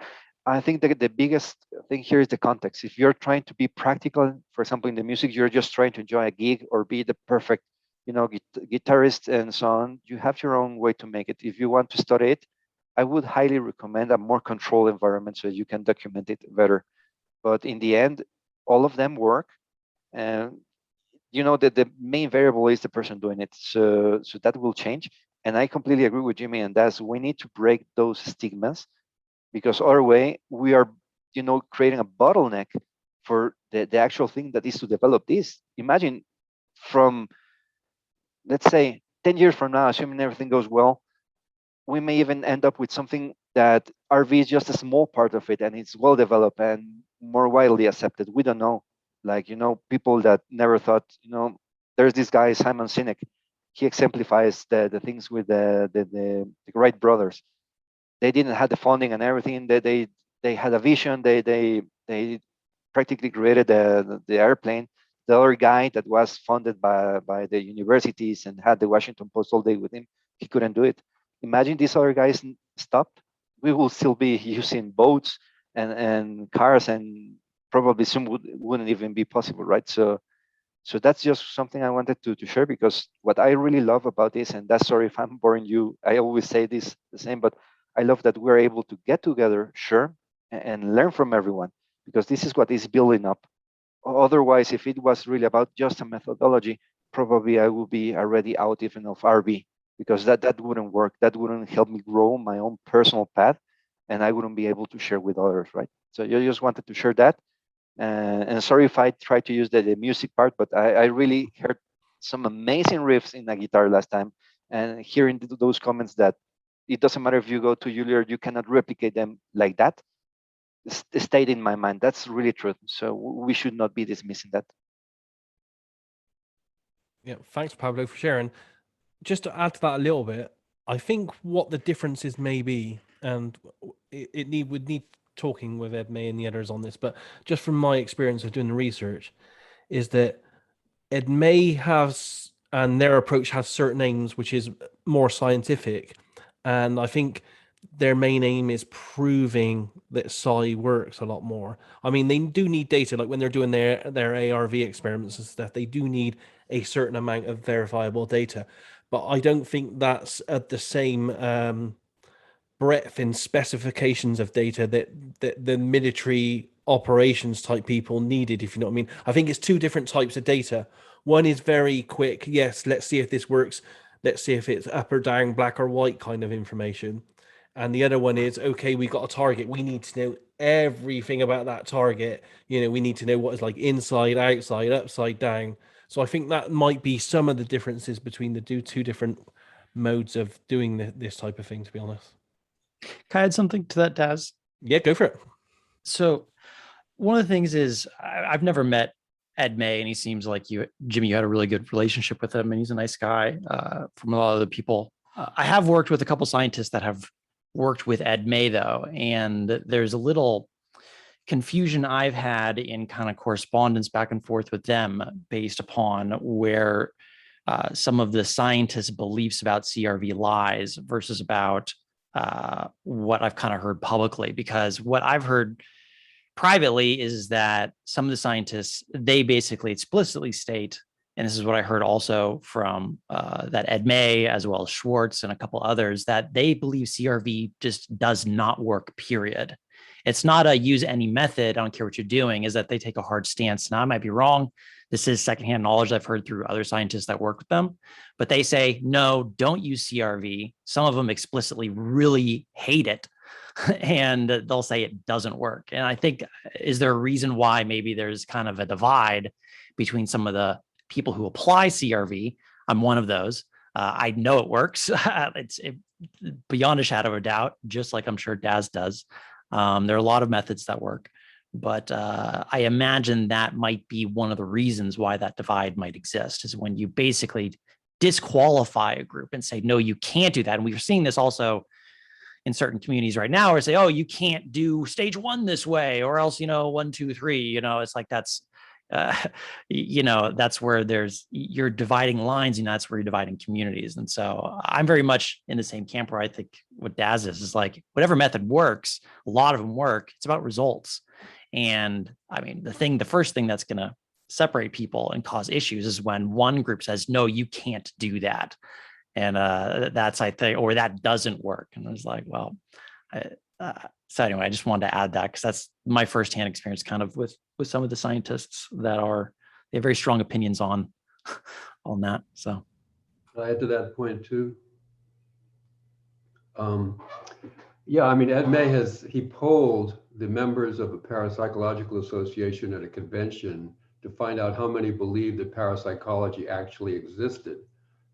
I think that the biggest thing here is the context. If you're trying to be practical, for example, in the music, you're just trying to enjoy a gig or be the perfect, guitarist and so on, you have your own way to make it. If you want to study it, I would highly recommend a more controlled environment so you can document it better. But in the end, all of them work. And that the main variable is the person doing it. So that will change. And I completely agree with Jimmy, and that's we need to break those stigmas, because our way we are creating a bottleneck for the actual thing that is to develop this. Imagine from, let's say, 10 years from now, assuming everything goes well, we may even end up with something that RV is just a small part of it, and it's well developed and more widely accepted. We don't know. Like, people that never thought, there's this guy, Simon Sinek. He exemplifies the things with the Wright brothers. They didn't have the funding and everything. They had a vision. They practically created the airplane. The other guy that was funded by the universities and had the Washington Post all day with him, he couldn't do it. Imagine these other guys stopped. We will still be using boats and cars, and probably soon wouldn't even be possible, right? So that's just something I wanted to share, because what I really love about this, and that's, sorry if I'm boring you, I always say this the same, but I love that we're able to get together, share, and learn from everyone, because this is what is building up. Otherwise, if it was really about just a methodology, probably I would be already out even of RB, because that wouldn't work. That wouldn't help me grow my own personal path, and I wouldn't be able to share with others, right? So you just wanted to share that. And sorry if I tried to use the music part, but I really heard some amazing riffs in the guitar last time, and hearing those comments that it doesn't matter if you go to Juilliard, you cannot replicate them like that, stayed in my mind. That's really true. So we should not be dismissing that. Yeah, thanks, Pablo, for sharing. Just to add to that a little bit, I think what the differences may be, and would need talking with Ed May and the others on this, but just from my experience of doing the research, is that Ed May has, and their approach has certain aims which is more scientific, and I think their main aim is proving that psi works a lot more. I mean, they do need data, like when they're doing their ARV experiments and stuff, they do need a certain amount of verifiable data, but I don't think that's at the same breadth in specifications of data that the military operations type people needed, if you know what I mean. I think it's two different types of data. One is very quick, yes, let's see if this works, let's see if it's up or down, black or white kind of information. And the other one is, okay, we got a target, we need to know everything about that target. You know, we need to know what is like inside, outside, upside down. So I think that might be some of the differences between the two different modes of doing this type of thing, to be honest. Can I add something to that, Daz? Yeah, go for it. So one of the things is I've never met Ed May, and he seems like Jimmy, you had a really good relationship with him, and he's a nice guy. From a lot of the people, I have worked with a couple scientists that have worked with Ed May, though, and there's a little confusion I've had in kind of correspondence back and forth with them based upon where some of the scientists' beliefs about CRV lies versus about what I've kind of heard publicly. Because what I've heard privately is that some of the scientists, they basically explicitly state, and this is what I heard also from that Ed May, as well as Schwartz and a couple others, that they believe CRV just does not work, period. It's not a use any method, I don't care what you're doing, is that they take a hard stance. Now, I might be wrong. This is secondhand knowledge I've heard through other scientists that work with them, but they say, no, don't use CRV. Some of them explicitly really hate it, and they'll say it doesn't work. And I think, is there a reason why maybe there's kind of a divide between some of the people who apply CRV? I'm one of those. I know it works. It's beyond a shadow of a doubt, just like I'm sure Daz does. There are a lot of methods that work, but I imagine that might be one of the reasons why that divide might exist, is when you basically disqualify a group and say, no, you can't do that. And we're seeing this also in certain communities right now, where say, oh, you can't do stage 1 this way, or else, 1, 2, 3, it's like, that's, that's where you're dividing lines, and that's where you're dividing communities. And so I'm very much in the same camp where I think what Daz is like, whatever method works, a lot of them work. It's about results. And I mean, the first thing that's going to separate people and cause issues is when one group says, no, you can't do that. And that's, I think, or that doesn't work. And I was like, well, so anyway, I just wanted to add that, because that's my firsthand experience kind of with some of the scientists that they have very strong opinions on that. So Can I add to that point too? Yeah, I mean, Ed May he polled the members of a parapsychological association at a convention to find out how many believed that parapsychology actually existed.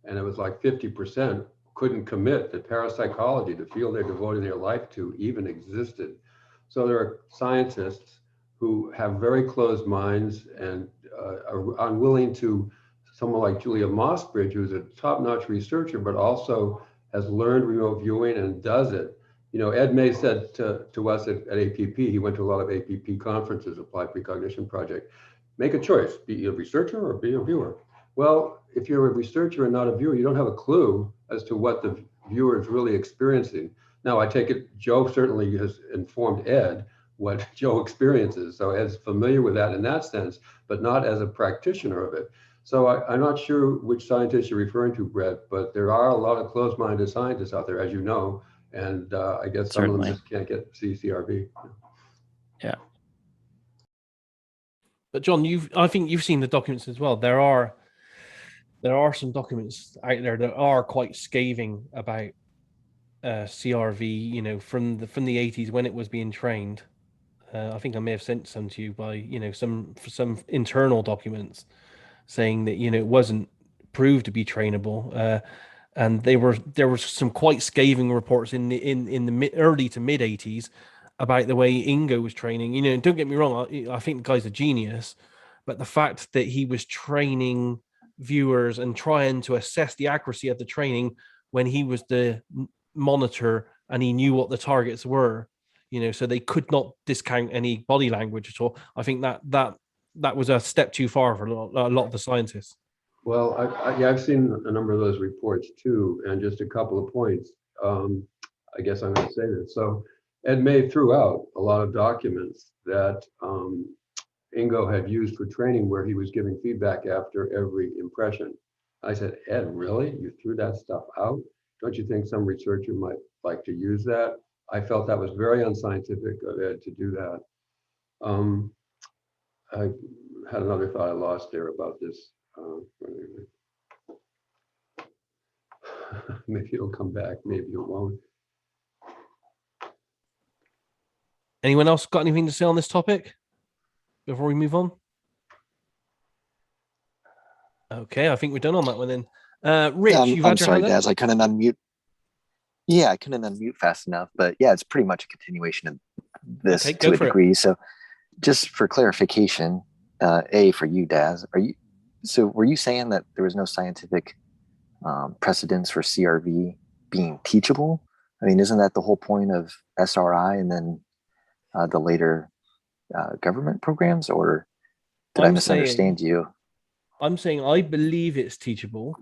And it was like 50% couldn't commit that parapsychology, the field they're devoting their life to, even existed. So there are scientists who have very closed minds and are unwilling to, someone like Julia Mossbridge, who's a top-notch researcher, but also has learned remote viewing and does it. Ed May said to us at APP, he went to a lot of APP conferences, Applied Precognition Project, make a choice, be a researcher or be a viewer. Well, if you're a researcher and not a viewer, you don't have a clue as to what the viewer is really experiencing. Now, I take it Joe certainly has informed Ed what Joe experiences. So Ed's familiar with that in that sense, but not as a practitioner of it. So I'm not sure which scientists you're referring to, Brett, but there are a lot of closed-minded scientists out there, as you know, and I guess some of them just can't get CRV. Yeah. But John, I think you've seen the documents as well. There are some documents out there that are quite scathing about CRV, from the 80s when it was being trained. I think I may have sent some to you by, some internal documents saying that, it wasn't proved to be trainable. And there were some quite scathing reports in the early to mid 80s about the way Ingo was training. Don't get me wrong, I think the guy's a genius, but the fact that he was training viewers and trying to assess the accuracy of the training when he was the monitor and he knew what the targets were, so they could not discount any body language at all. I think that was a step too far for a lot of the scientists. Well, I've seen a number of those reports too, and just a couple of points. I guess I'm going to say this. So Ed May threw out a lot of documents that Ingo had used for training where he was giving feedback after every impression. I said, Ed, really? You threw that stuff out? don't you think some researcher might like to use that? I felt that was very unscientific of Ed to do that. I had another thought I lost there about this. Maybe it'll come back, maybe it won't. Anyone else got anything to say on this topic before we move on? Okay, I think we're done on that one then. Rich, you've I'm had your sorry, hand up? Daz, I couldn't unmute. Yeah, I couldn't unmute fast enough, but yeah, it's pretty much a continuation of this Okay, to go a for it. degree. So just for clarification, for you, Daz, were you saying that there was no scientific precedence for CRV being teachable? I mean, isn't that the whole point of SRI and then the later government programs, or did I misunderstand you? I'm saying I believe it's teachable,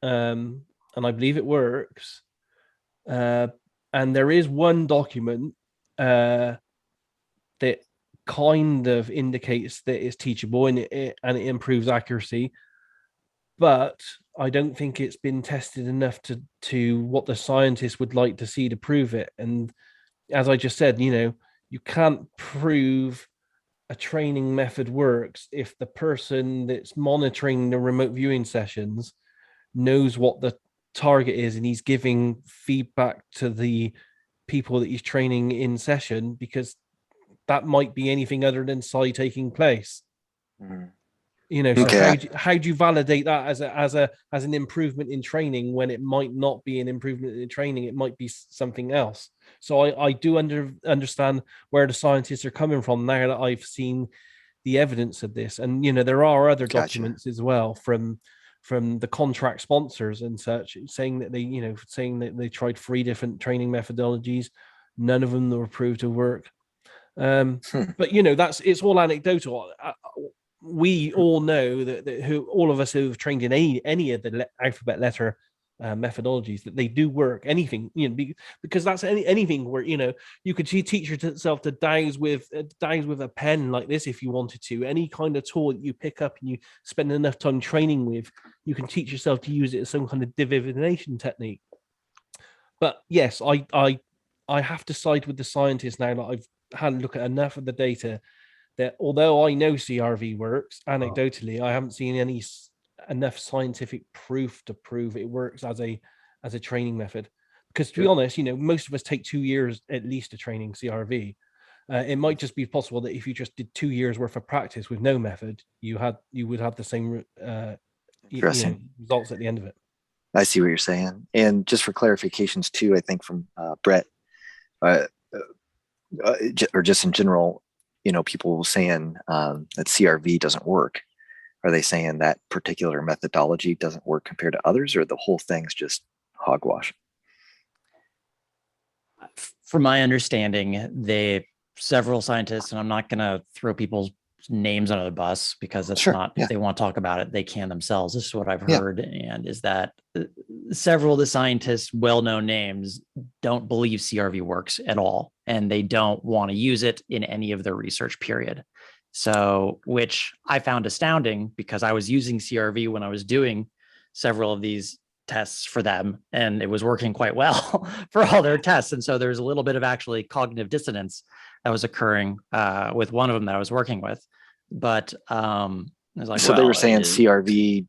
and I believe it works. And there is one document that kind of indicates that it's teachable and it improves accuracy, but I don't think it's been tested enough to what the scientists would like to see to prove it. And as I just said, you can't prove a training method works if the person that's monitoring the remote viewing sessions knows what the target is and he's giving feedback to the people that he's training in session, because that might be anything other than psi taking place. So Okay. how do you validate that as an improvement in training when it might not be an improvement in training? It might be something else. So I do understand where the scientists are coming from now that I've seen the evidence of this. And there are other documents as well from the contract sponsors and such, saying that they tried 3 different training methodologies. None of them were proved to work. But it's all anecdotal. We all know that all of us who have trained in any of the alphabet letter methodologies, that they do work. Anything, because that's anything where you could teach yourself to douse with a pen like this if you wanted to. Any kind of tool that you pick up and you spend enough time training with, you can teach yourself to use it as some kind of divination technique. But yes, I have to side with the scientists now that I've had a look at enough of the data, that although I know CRV works anecdotally, I haven't seen enough scientific proof to prove it works as a training method. Because to be honest, most of us take 2 years at least to training CRV. It might just be possible that if you just did 2 years worth of practice with no method, you would have the same results at the end of it. I see what you're saying. And just for clarifications too, I think from Brett, or just in general, people saying that CRV doesn't work. Are they saying that particular methodology doesn't work compared to others, or the whole thing's just hogwash? From my understanding, several scientists, and I'm not going to throw people's names under the bus because that's not, if they want to talk about it, they can themselves. This is what I've heard. And is that several of the scientists, well-known names, don't believe CRV works at all. And they don't want to use it in any of their research, period. So, which I found astounding, because I was using CRV when I was doing several of these tests for them, and it was working quite well for all their tests. And so there's a little bit of actually cognitive dissonance that was occurring with one of them that I was working with. But I was like, so they were saying CRV,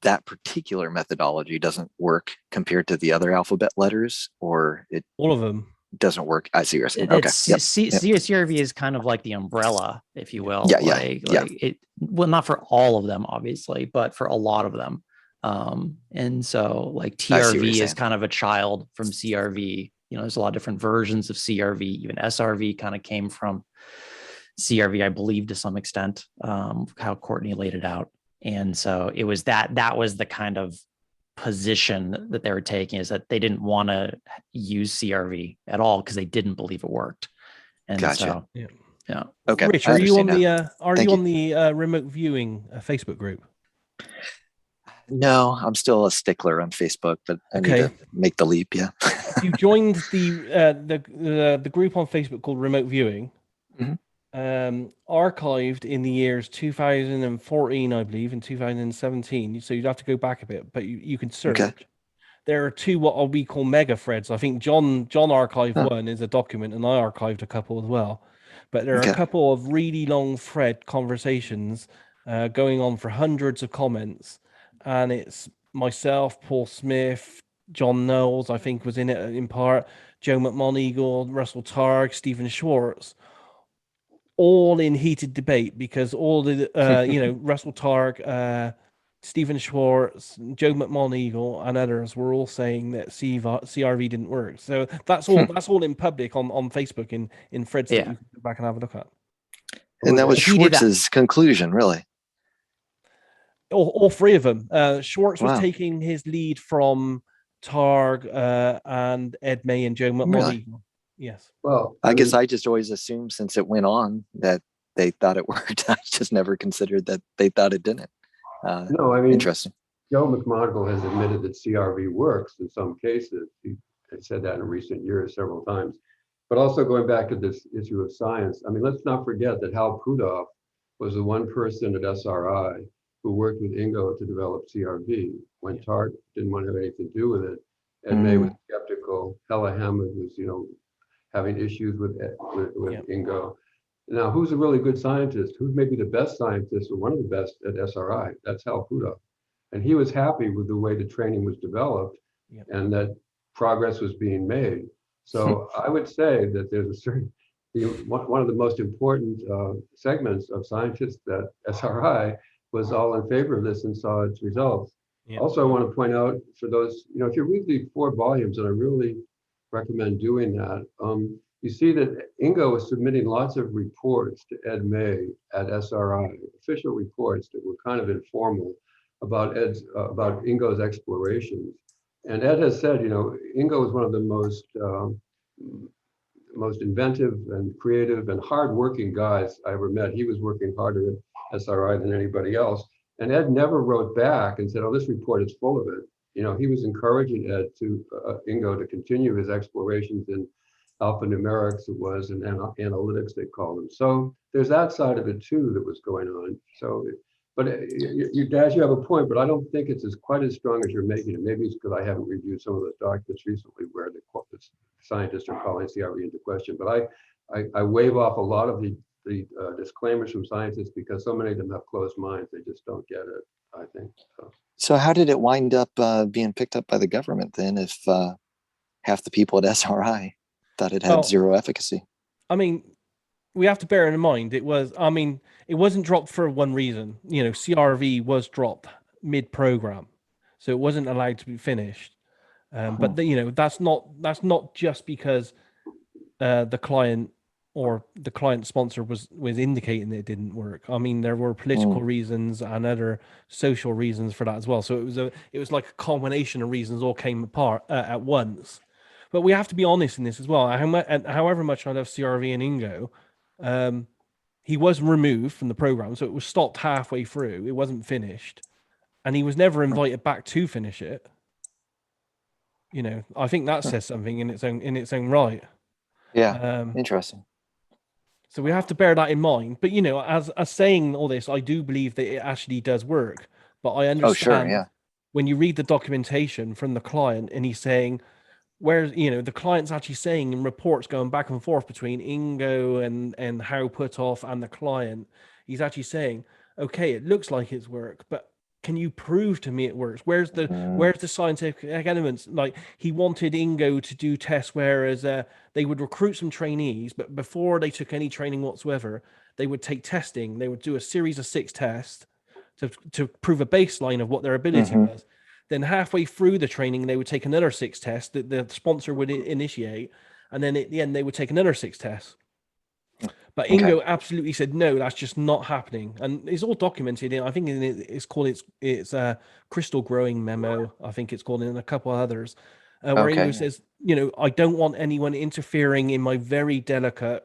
that particular methodology doesn't work compared to the other alphabet letters, or all of them doesn't work. I see what you're saying. Okay. CRV is kind of like the umbrella, if you will. Well, not for all of them, obviously, but for a lot of them. And so like TRV is kind of a child from CRV. There's a lot of different versions of CRV. Even SRV kind of came from CRV, I believe, to some extent, how Courtney laid it out. And so it was that was the kind of position that they were taking, is that they didn't want to use CRV at all because they didn't believe it worked. And gotcha. So, okay. Rich, are you on the remote viewing Facebook group? No, I'm still a stickler on Facebook, but I need to make the leap. Yeah. You joined the group on Facebook called Remote Viewing, archived in the years 2014, I believe, and 2017. So you'd have to go back a bit, but you can search. there are two what we call mega threads. I think John archived Huh. one as a document, and I archived a couple as well. But there are Okay. a couple of really long thread conversations going on for hundreds of comments, and it's myself, Paul Smith, John Knowles, I think was in it in part, Joe McMoneagle, Russell Targ, Stephen Schwartz, all in heated debate because all the Russell Targ, Stephen Schwartz, Joe McMoneagle, and others were all saying that CRV didn't work. So that's all in public on Facebook in threads that Yeah. you can go back and have a look at. And that was He did that. Schwartz's conclusion, really. All three of them. Schwartz was Wow. taking his lead from Targ and Ed May and Joe McMoneagle. Really? Yes. Well, I guess I just always assumed since it went on that they thought it worked. I just never considered that they thought it didn't. no, I mean, Interesting. Joe McMoneagle has admitted that CRV works in some cases. He has said that in recent years several times. But also going back to this issue of science, I mean, let's not forget that Hal Puthoff was the one person at SRI who worked with Ingo to develop CRV. When Targ didn't want to have anything to do with it, Ed May was skeptical. Hella Hammond was, having issues with Ingo. Now, who's a really good scientist? Who's maybe the best scientist or one of the best at SRI? That's Hal Puthoff. And he was happy with the way the training was developed and that progress was being made. So I would say that there's a certain, one of the most important segments of scientists at SRI was all in favor of this and saw its results. Yeah. Also, I want to point out for those, if you read the 4 volumes, and I really recommend doing that, you see that Ingo was submitting lots of reports to Ed May at SRI, official reports that were kind of informal about Ingo's explorations. And Ed has said, Ingo is one of the most inventive and creative and hardworking guys I ever met. He was working harder at SRI than anybody else. And Ed never wrote back and said, oh, this report is full of it. He was encouraging Ed to Ingo to continue his explorations in alphanumerics, it was, and analytics, they call them. So there's that side of it too that was going on. So, but Daz, you have a point, but I don't think it's quite as strong as you're making it. Maybe it's because I haven't reviewed some of the documents recently where the scientists are calling CRE into question. But I wave off a lot of the disclaimers from scientists because so many of them have closed minds. They just don't get it, I think. So how did it wind up being picked up by the government then if half the people at SRI thought it had zero efficacy? I mean, we have to bear in mind it wasn't dropped for one reason. CRV was dropped mid-program, so it wasn't allowed to be finished. But that's not just because the client or the client sponsor was indicating that it didn't work. I mean, there were political reasons and other social reasons for that as well. So it was like a culmination of reasons all came apart at once. But we have to be honest in this as well. However much I love CRV and Ingo, he was removed from the program, so it was stopped halfway through. It wasn't finished, and he was never invited back to finish it. I think that says something in its own right. Yeah, interesting. So we have to bear that in mind. But as saying all this, I do believe that it actually does work. But I understand when you read the documentation from the client, and he's saying, where the client's actually saying in reports going back and forth between Ingo and Hal Puthoff and the client, he's actually saying, okay, it looks like it's work, but can you prove to me it works? Where's the scientific elements? Like, he wanted Ingo to do tests, whereas they would recruit some trainees, but before they took any training whatsoever, they would take testing. They would do a series of 6 tests to prove a baseline of what their ability was. Then halfway through the training, they would take another 6 tests that the sponsor would initiate. And then at the end, they would take another 6 tests. But Ingo absolutely said, no, that's just not happening. And it's all documented in, I think it's called it's Crystal Growing Memo. I think it's called in a couple of others. Where Ingo says, I don't want anyone interfering in my very delicate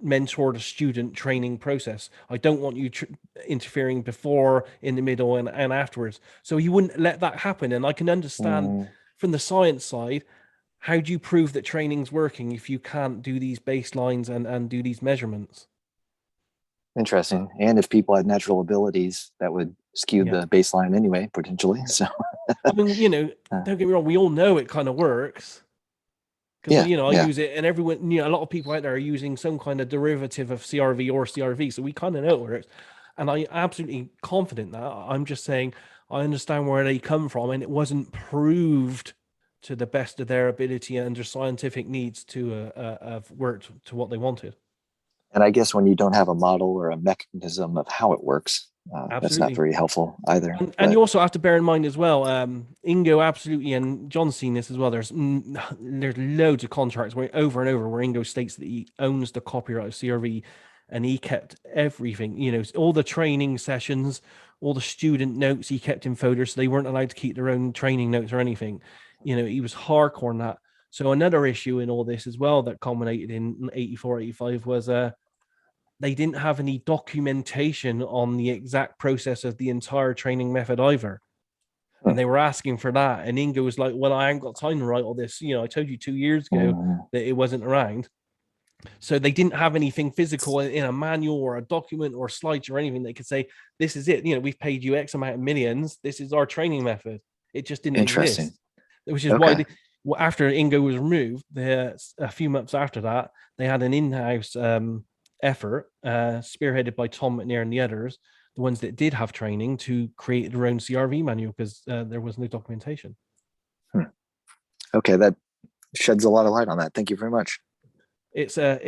mentor to student training process. I don't want you interfering before, in the middle, and afterwards. So he wouldn't let that happen. And I can understand from the science side, how do you prove that training's working if you can't do these baselines and do these measurements? Interesting. And if people had natural abilities, that would skew the baseline anyway, potentially. So I mean, don't get me wrong, we all know it kind of works. Because, I use it, and everyone, a lot of people out there are using some kind of derivative of CRV or CRV, so we kind of know it works. And I'm absolutely confident that. I'm just saying I understand where they come from, and it wasn't proved to the best of their ability and their scientific needs to have worked to what they wanted. And I guess when you don't have a model or a mechanism of how it works, that's not very helpful either. And you also have to bear in mind as well, Ingo absolutely, and John's seen this as well. There's loads of contracts where over and over where Ingo states that he owns the copyright of CRV, and he kept everything. All the training sessions, all the student notes he kept in folders, so they weren't allowed to keep their own training notes or anything. He was hardcore on that. So another issue in all this as well that culminated in 84, 85 was they didn't have any documentation on the exact process of the entire training method either. And they were asking for that. And Ingo was like, well, I ain't got time to write all this. I told you 2 years ago that it wasn't around. So they didn't have anything physical in a manual or a document or slides or anything. They could say, this is it. We've paid you X amount of millions. This is our training method. It just didn't exist. Which is why after Ingo was removed, a few months after that, they had an in-house effort spearheaded by Tom McNair and the others, the ones that did have training, to create their own CRV manual because there was no documentation. Okay, that sheds a lot of light on that. Thank you very much. It's a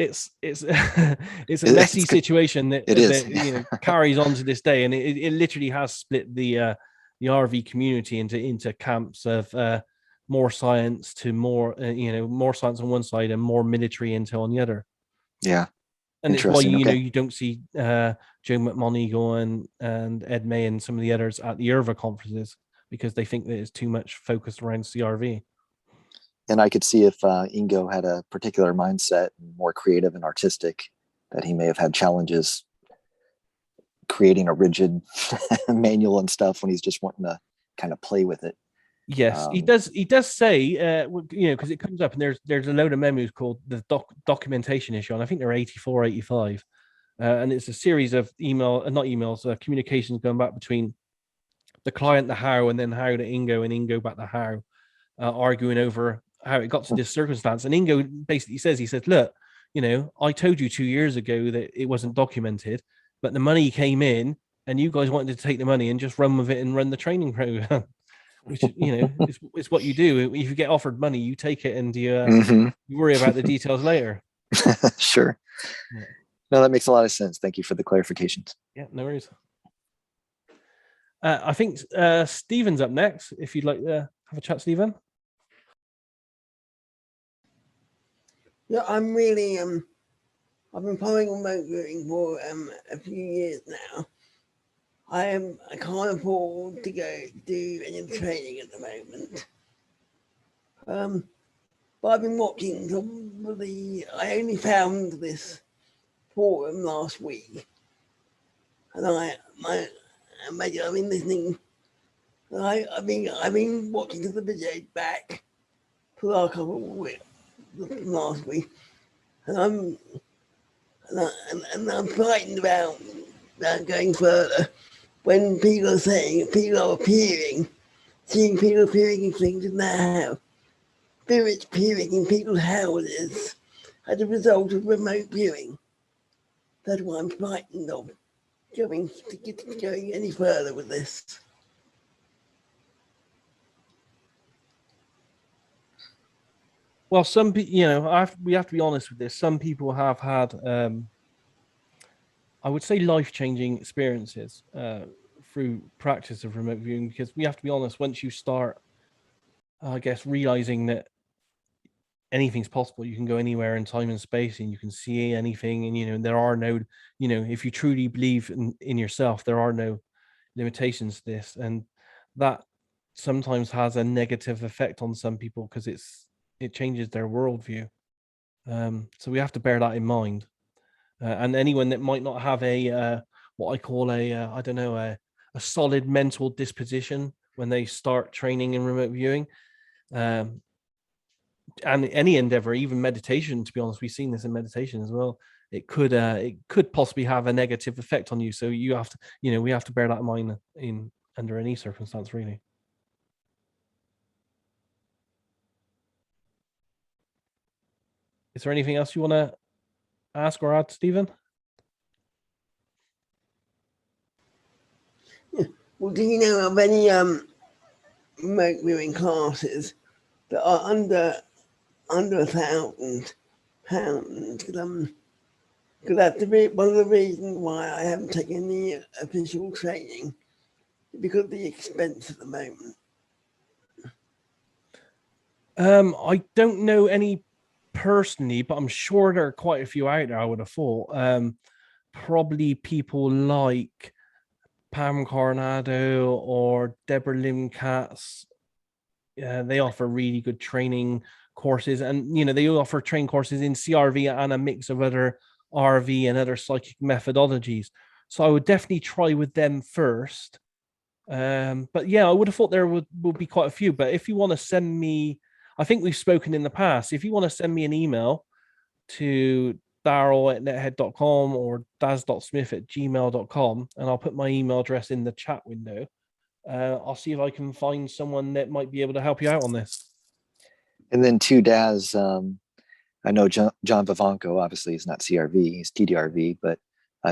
messy situation that carries on to this day, and it literally has split the RV community into camps of more science to more more science on one side and more military intel on the other. Yeah. And it's why you don't see Joe McMoneagle and Ed May and some of the others at the IRVA conferences, because they think that it's too much focused around CRV. And I could see if Ingo had a particular mindset, more creative and artistic, that he may have had challenges creating a rigid manual and stuff when he's just wanting to kind of play with it. Yes, he does. He does say, because it comes up, and there's a load of memos called the documentation issue, and I think they're 84, 85, and it's a series of communications going back between the client, the how, and then how to Ingo, and Ingo back to how, arguing over how it got to this circumstance. And Ingo basically says, look, I told you 2 years ago that it wasn't documented, but the money came in, and you guys wanted to take the money and just run with it and run the training program. Which it's what you do. If you get offered money, you take it, and you worry about the details later. Sure. Yeah. No, that makes a lot of sense. Thank you for the clarifications. Yeah, no worries. I think Stephen's up next. If you'd like to have a chat, Stephen. Yeah, I'm really I've been following remote viewing for a few years now. I can't afford to go do any training at the moment. But I've been watching I only found this forum last week, and I've been listening. I've been watching the video back for a couple of weeks last week, and I'm frightened about going further. When people are saying, people are seeing people appearing in things in their house, spirits appearing in people's houses as a result of remote viewing. That's what I'm frightened of, going any further with this. Well, we have to be honest with this. Some people have had, I would say, life-changing experiences through practice of remote viewing, because we have to be honest, once you start, I guess, realizing that anything's possible, you can go anywhere in time and space, and you can see anything, and there are no, if you truly believe in yourself, there are no limitations to this, and that sometimes has a negative effect on some people because it changes their worldview. So we have to bear that in mind. And anyone that might not have a what I call a solid mental disposition when they start training in remote viewing, and any endeavor, even meditation, to be honest, we've seen this in meditation as well. It could possibly have a negative effect on you. So you have to, we have to bear that in mind under any circumstance, really. Is there anything else you want to ask or add, Stephen? Well, do you know of any remote viewing classes that are under £1,000? Because that's one of the reasons why I haven't taken any official training, because of the expense at the moment. I don't know any personally, but I'm sure there are quite a few out there, I would have thought. Probably people like Pam Coronado or Deborah Limcatz. They offer really good training courses, and they offer training courses in CRV and a mix of other RV and other psychic methodologies. So I would definitely try with them first. But yeah, I would have thought there would be quite a few. But if you want to send me, I think we've spoken in the past. If you want to send me an email to daryl@nethead.com or daz.smith@gmail.com, and I'll put my email address in the chat window. I'll see if I can find someone that might be able to help you out on this. And then too, Daz, I know John Vivanco obviously is not CRV, he's TDRV, but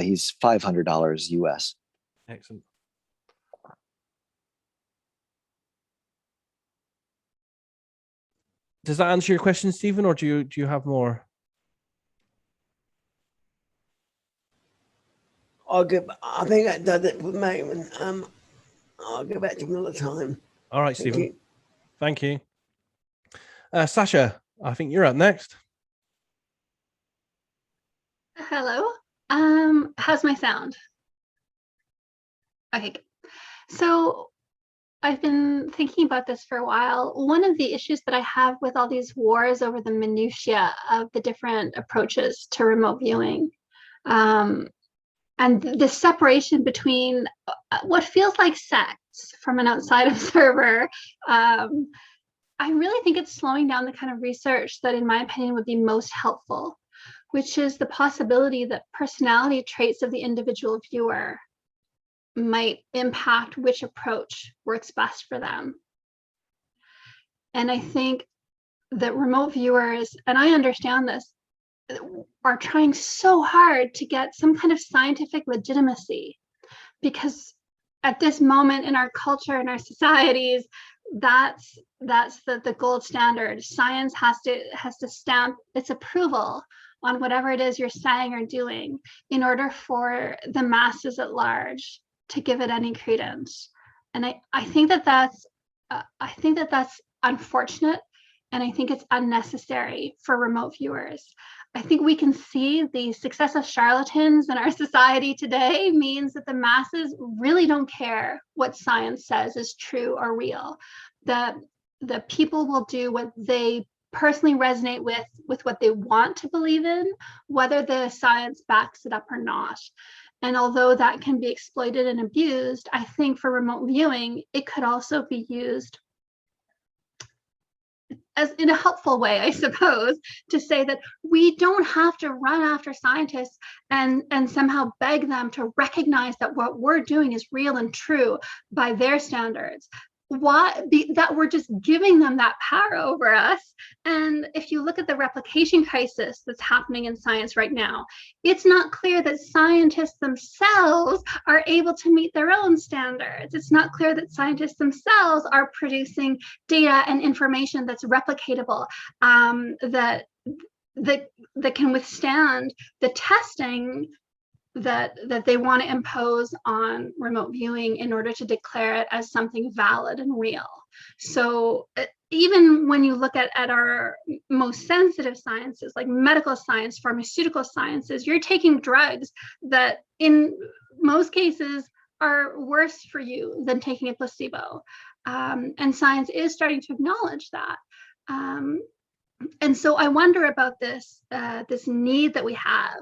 he's $500 US. Excellent. Does that answer your question, Stephen, or do you have more? I think that does it for the moment. I'll go back to another time. All right, Thank Stephen. you. Thank you. Sasha, I think you're up next. Hello. How's my sound? Okay. So I've been thinking about this for a while. One of the issues that I have with all these wars over the minutiae of the different approaches to remote viewing, and the separation between what feels like sects from an outside observer, I really think it's slowing down the kind of research that, in my opinion, would be most helpful, which is the possibility that personality traits of the individual viewer might impact which approach works best for them. And I think that remote viewers, and I understand this, are trying so hard to get some kind of scientific legitimacy, because at this moment in our culture and our societies, that's the gold standard. Science has to stamp its approval on whatever it is you're saying or doing in order for the masses at large to give it any credence. And I think that's unfortunate, and I think it's unnecessary for remote viewers. I think we can see the success of charlatans in our society today means that the masses really don't care what science says is true or real. The people will do what they personally resonate with what they want to believe in, whether the science backs it up or not. And although that can be exploited and abused, I think for remote viewing, it could also be used as in a helpful way, I suppose, to say that we don't have to run after scientists and somehow beg them to recognize that what we're doing is real and true by their standards. That we're just giving them that power over us. And if you look at the replication crisis that's happening in science right now, it's not clear that scientists themselves are able to meet their own standards. It's not clear that scientists themselves are producing data and information that's replicatable, that can withstand the testing that they want to impose on remote viewing in order to declare it as something valid and real. So even when you look at our most sensitive sciences, like medical science, pharmaceutical sciences, you're taking drugs that in most cases are worse for you than taking a placebo. And science is starting to acknowledge that. And so I wonder about this need that we have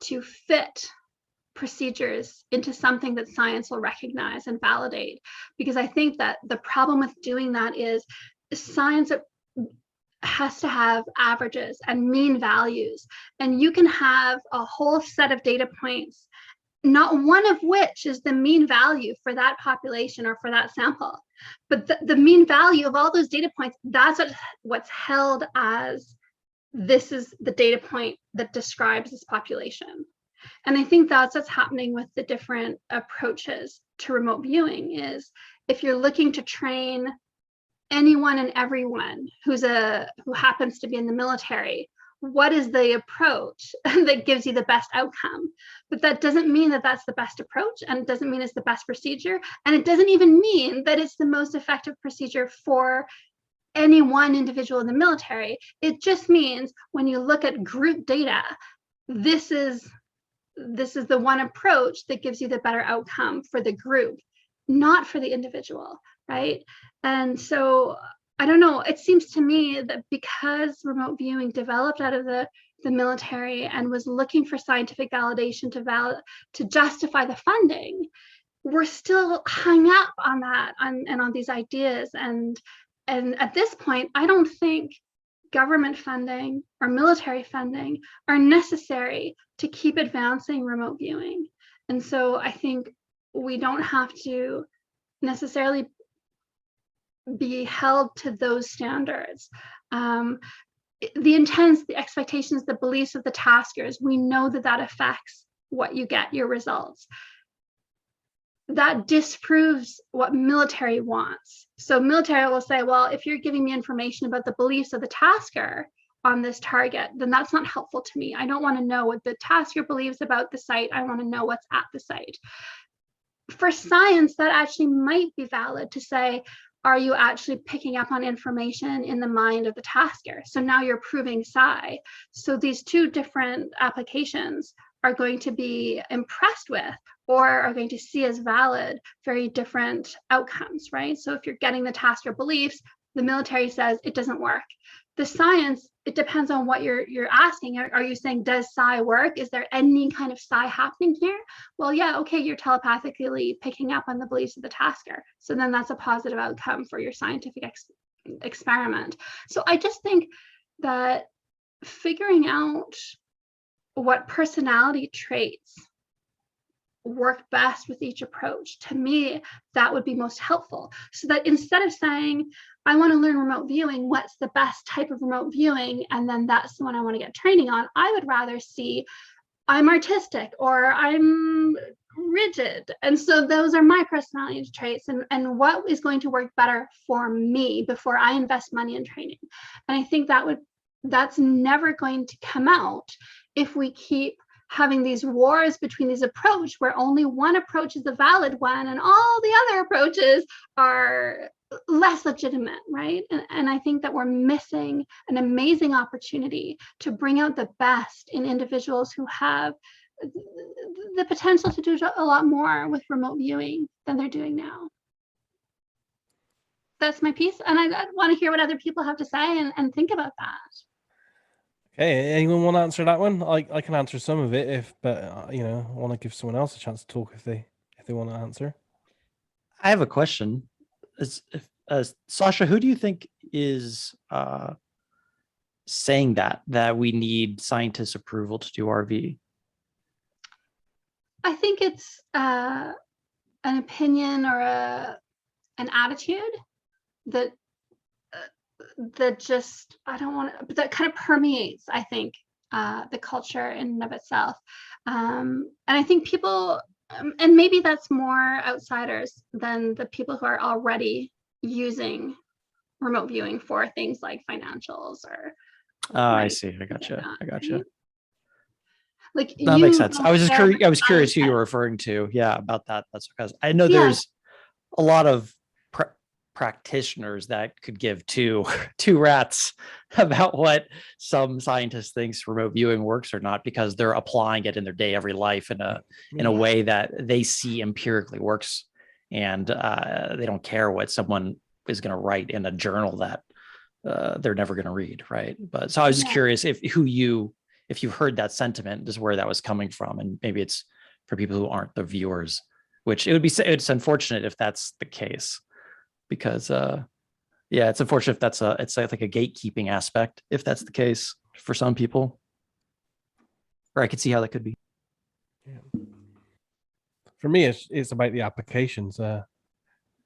to fit procedures into something that science will recognize and validate, because I think that the problem with doing that is science has to have averages and mean values, and you can have a whole set of data points, not one of which is the mean value for that population or for that sample, but the mean value of all those data points, that's what's held as this is the data point that describes this population. And I think that's what's happening with the different approaches to remote viewing. Is if you're looking to train anyone and everyone who happens to be in the military, what is the approach that gives you the best outcome? But that doesn't mean that that's the best approach, and it doesn't mean it's the best procedure, and it doesn't even mean that it's the most effective procedure for any one individual in the military. It just means when you look at group data, this is the one approach that gives you the better outcome for the group, not for the individual, right? And so I don't know, it seems to me that because remote viewing developed out of the military and was looking for scientific validation to justify the funding, we're still hung up on that and on these ideas. And at this point, I don't think government funding or military funding are necessary to keep advancing remote viewing. And so I think we don't have to necessarily be held to those standards. The intents, the expectations, the beliefs of the taskers, we know that affects what you get, your results. That disproves what military wants. So military will say, well, if you're giving me information about the beliefs of the tasker on this target, then that's not helpful to me. I don't want to know what the tasker believes about the site. I want to know what's at the site. For science, that actually might be valid to say, are you actually picking up on information in the mind of the tasker? So now you're proving psi. So these two different applications are going to be impressed with or are going to see as valid very different outcomes, right? So if you're getting the tasker beliefs, the military says it doesn't work. The science, it depends on what you're asking. Are you saying, does psi work? Is there any kind of psi happening here? Well, yeah, okay, you're telepathically picking up on the beliefs of the tasker. So then that's a positive outcome for your scientific experiment. So I just think that figuring out what personality traits work best with each approach, to me, that would be most helpful. So that instead of saying, I want to learn remote viewing, what's the best type of remote viewing? And then that's the one I want to get training on. I would rather see, I'm artistic or I'm rigid. And so those are my personality traits and what is going to work better for me before I invest money in training. And I think that's never going to come out if we keep having these wars between these approaches where only one approach is the valid one and all the other approaches are less legitimate, right? And I think that we're missing an amazing opportunity to bring out the best in individuals who have the potential to do a lot more with remote viewing than they're doing now. That's my piece. And I want to hear what other people have to say and think about that. Okay, anyone want to answer that one? I can answer some of it but I want to give someone else a chance to talk if they want to answer. I have a question. Sasha, who do you think is saying that we need scientists' approval to do RV? I think it's an opinion or an attitude that just, that kind of permeates, I think, the culture in and of itself. And I think people, and maybe that's more outsiders than the people who are already using remote viewing for things like financials or. I see. I gotcha. Right? Like that makes sense. I was just curious. I was curious who you were referring to. Yeah, about that. That's because I know there's a lot of practitioners that could give two rats about what some scientist thinks remote viewing works or not, because they're applying it in their everyday life in a way that they see empirically works, and they don't care what someone is going to write in a journal that they're never going to read, right? But so I was just curious if you've heard that sentiment, just where that was coming from, and maybe it's for people who aren't the viewers, which it's unfortunate if that's the case. Because it's unfortunate if it's like a gatekeeping aspect, if that's the case for some people. Or I could see how that could be. Yeah. For me, it's about the applications, and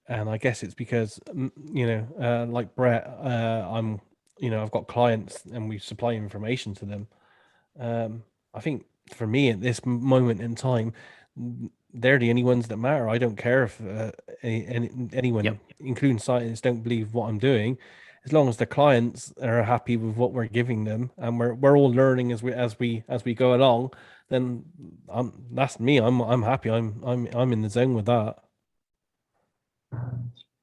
I guess it's because like Brett, I'm I've got clients and we supply information to them. I think for me at this moment in time, they're the only ones that matter. I don't care if anyone, Yep. including scientists, don't believe what I'm doing. As long as the clients are happy with what we're giving them, and we're all learning as we go along, then that's me. I'm happy. I'm in the zone with that.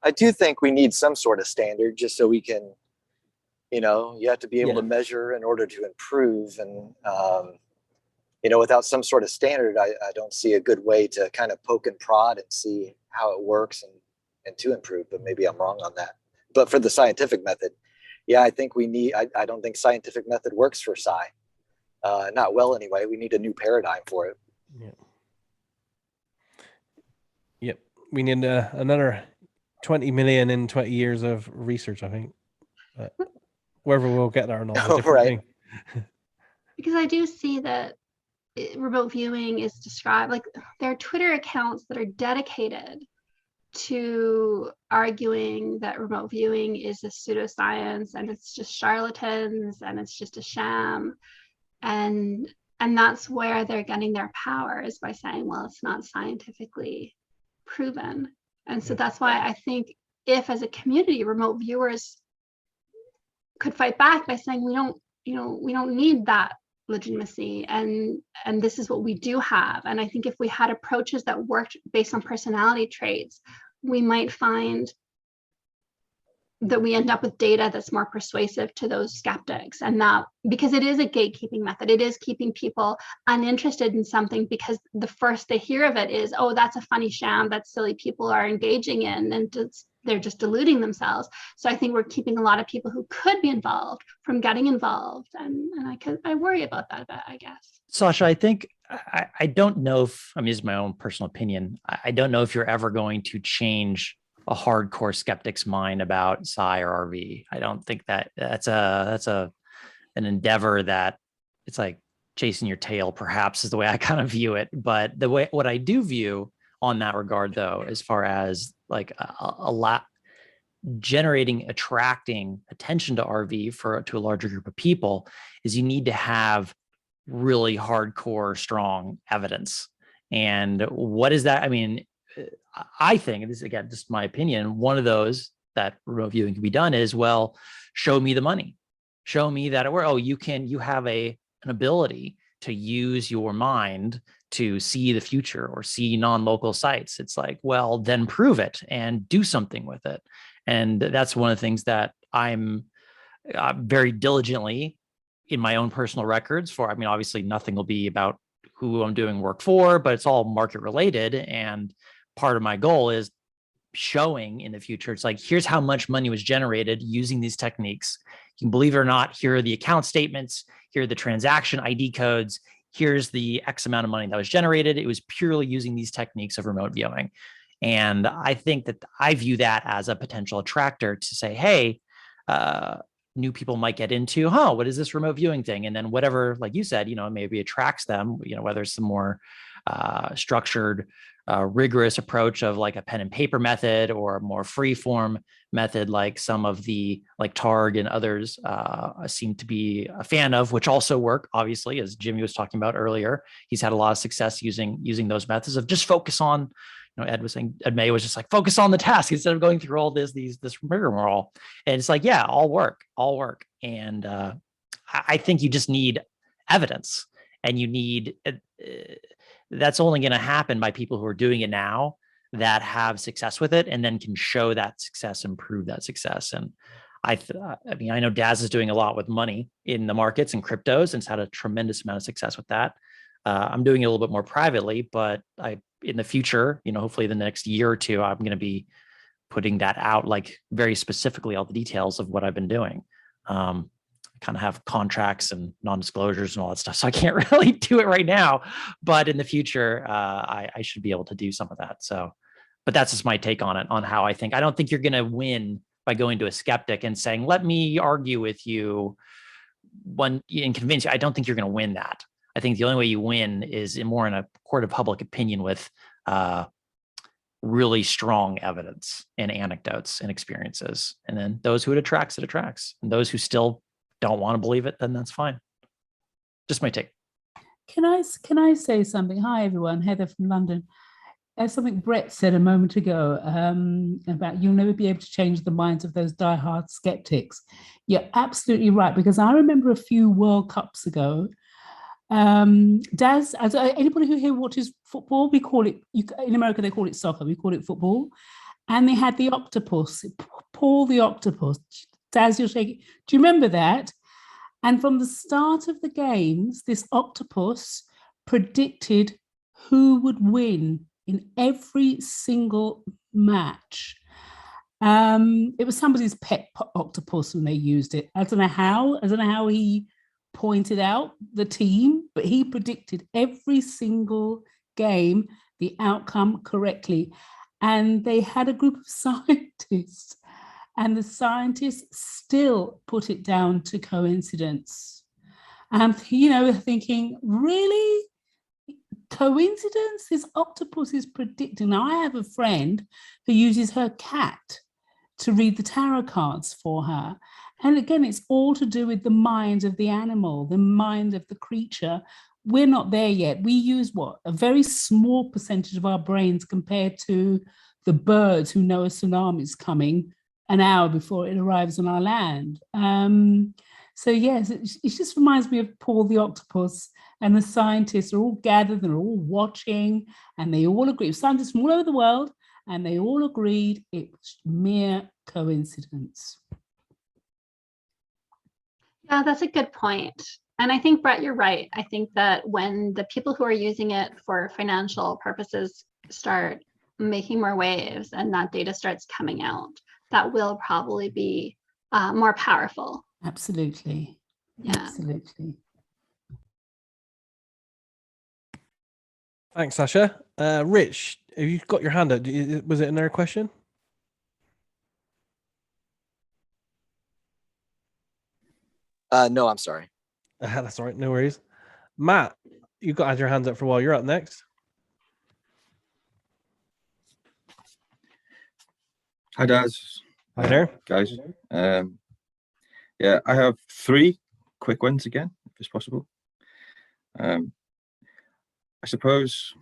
I do think we need some sort of standard just so we can, you have to be able to measure in order to improve. And, without some sort of standard, I don't see a good way to kind of poke and prod and see how it works and to improve, but maybe I'm wrong on that. But for the scientific method, I think we need, I don't think scientific method works for sci. Not well anyway. We need a new paradigm for it. Yep. We need another 20 million in 20 years of research, I think. Whether we'll get there or not, a different thing. Because I do see that remote viewing is described, like there are Twitter accounts that are dedicated to arguing that remote viewing is a pseudoscience and it's just charlatans and it's just a sham. And that's where they're getting their power, is by saying, well, it's not scientifically proven. And so that's why I think if as a community, remote viewers could fight back by saying, we don't need that legitimacy, and this is what we do have. And I think if we had approaches that worked based on personality traits, we might find that we end up with data that's more persuasive to those skeptics. And that, because it is a gatekeeping method, it is keeping people uninterested in something because the first they hear of it is, oh, that's a funny sham that silly people are engaging in, and they're just deluding themselves. So I think we're keeping a lot of people who could be involved from getting involved. And I worry about that, I guess. Sasha, I think, I don't know if, this is my own personal opinion. I don't know if you're ever going to change a hardcore skeptic's mind about psi or RV. I don't think that's an endeavor that it's like chasing your tail, perhaps, is the way I kind of view it. But what I do view on that regard, though, as far as like a lot attracting attention to RV to a larger group of people, is you need to have really hardcore, strong evidence. And what is that? I think, and this is again just my opinion, one of those that remote viewing can be done is, well, show me the money, show me that you have an ability to use your mind to see the future or see non-local sites. It's like, well, then prove it and do something with it. And that's one of the things that I'm very diligently in my own personal records for. Obviously nothing will be about who I'm doing work for, but it's all market related. And part of my goal is showing in the future, it's like, here's how much money was generated using these techniques. You can believe it or not, here are the account statements, here are the transaction ID codes, here's the X amount of money that was generated. It was purely using these techniques of remote viewing. And I think that I view that as a potential attractor to say, hey, new people might get into, what is this remote viewing thing? And then whatever, like you said, maybe attracts them, whether it's some more structured, rigorous approach of like a pen and paper method, or a more free form method, like some of the like Targ and others seem to be a fan of, which also work, obviously, as Jimmy was talking about earlier. He's had a lot of success using those methods of just focus on, Ed May was just like, focus on the task instead of going through all this rigmarole. And it's like, yeah, all work. And I think you just need evidence, and you need, that's only going to happen by people who are doing it now that have success with it, and then can show that success and prove that success. And I know Daz is doing a lot with money in the markets and cryptos, and has had a tremendous amount of success with that. I'm doing it a little bit more privately, but in the future, hopefully the next year or two, I'm going to be putting that out, like very specifically all the details of what I've been doing. Kind of have contracts and non-disclosures and all that stuff, so I can't really do it right now, but in the future, I should be able to do some of that. So, but that's just my take on it, on how I think. I don't think you're going to win by going to a skeptic and saying, let me argue with you and convince you. I don't think you're going to win that. I think the only way you win is more in a court of public opinion with really strong evidence and anecdotes and experiences. And then those who it attracts. And those who still don't want to believe it, then that's fine. Just my take. Can I say something? Hi, everyone. Heather from London. As something Brett said a moment ago about you'll never be able to change the minds of those diehard skeptics. You're absolutely right, because I remember a few World Cups ago, Daz, anybody who here watches football, we call it, in America, they call it soccer, we call it football. And they had the octopus, Paul the octopus. Daz, you're shaking. Do you remember that? And from the start of the games, this octopus predicted who would win in every single match. It was somebody's pet octopus when they used it. I don't know how he pointed out the team, but he predicted every single game, the outcome correctly. And they had a group of scientists, and the scientists still put it down to coincidence. And, thinking, really? Coincidence? This octopus is predicting. Now, I have a friend who uses her cat to read the tarot cards for her. And again, it's all to do with the mind of the animal, the mind of the creature. We're not there yet. We use a very small percentage of our brains compared to the birds who know a tsunami is coming an hour before it arrives on our land. So yes, it just reminds me of Paul the octopus, and the scientists are all gathered and are all watching, and they all agree, scientists from all over the world, and they all agreed it was mere coincidence. Yeah, that's a good point. And I think, Brett, you're right. I think that when the people who are using it for financial purposes start making more waves and that data starts coming out, that will probably be more powerful. Absolutely. Yeah. Absolutely. Thanks, Sasha. Rich, have you got your hand up? Was it another question? No, I'm sorry. That's all right. No worries. Matt, you've got to have your hands up for a while. You're up next. Hi, Daz. Hi there. Guys. Yeah, I have 3 quick ones again, if it's possible. I suppose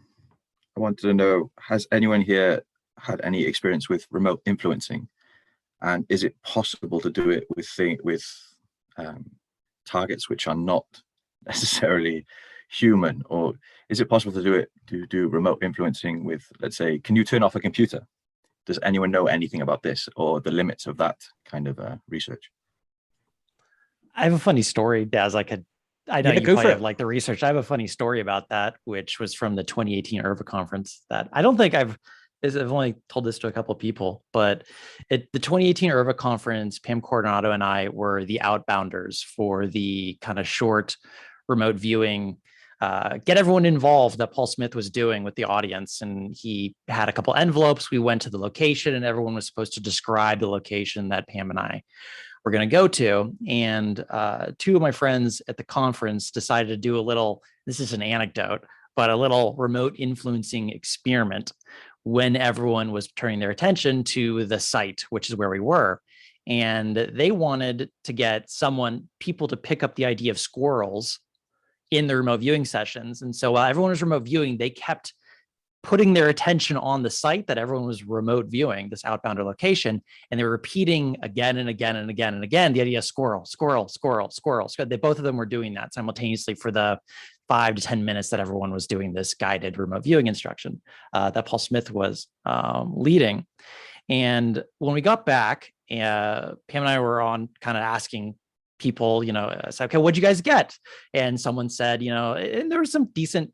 I wanted to know, has anyone here had any experience with remote influencing? And is it possible to do it with targets which are not necessarily human? Or is it possible to do remote influencing with, let's say, can you turn off a computer? Does anyone know anything about this or the limits of that kind of research? I have a funny story, Daz. I know you probably have like the research. I have a funny story about that, which was from the 2018 IRVA conference that I don't think I've only told this to a couple of people, but at the 2018 IRVA conference, Pam Coronado and I were the outbounders for the kind of short remote viewing, get everyone involved that Paul Smith was doing with the audience. And he had a couple envelopes. We went to the location and everyone was supposed to describe the location that Pam and I were going to go to. And 2 of my friends at the conference decided to do a little, this is an anecdote, but a little remote influencing experiment when everyone was turning their attention to the site, which is where we were. And they wanted to get people to pick up the idea of squirrels in the remote viewing sessions. And so while everyone was remote viewing, they kept putting their attention on the site that everyone was remote viewing, this outbounder location, and they were repeating again and again and again and again the idea of squirrel, squirrel, squirrel, squirrel. So both of them were doing that simultaneously for the 5 to 10 minutes that everyone was doing this guided remote viewing instruction that Paul Smith was leading. And when we got back, Pam and I were on kind of asking people, said, okay, what'd you guys get? And someone said, and there was some decent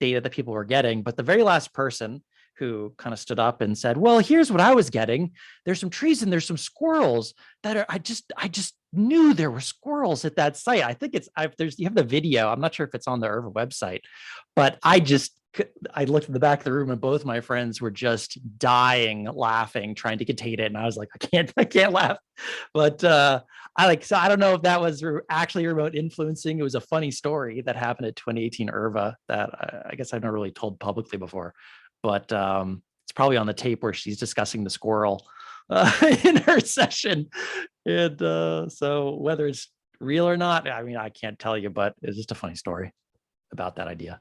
data that people were getting, but the very last person who kind of stood up and said, well, here's what I was getting. There's some trees and there's some squirrels that I just knew there were squirrels at that site. I think you have the video. I'm not sure if it's on the IRVA website, but I looked at the back of the room and both my friends were just dying laughing, trying to contain it. And I was like, I can't laugh. But so I don't know if that was actually remote influencing. It was a funny story that happened at 2018 IRVA that I guess I've never really told publicly before. But It's probably on the tape where she's discussing the squirrel in her session. And so whether it's real or not, I mean, I can't tell you, but it's just a funny story about that idea.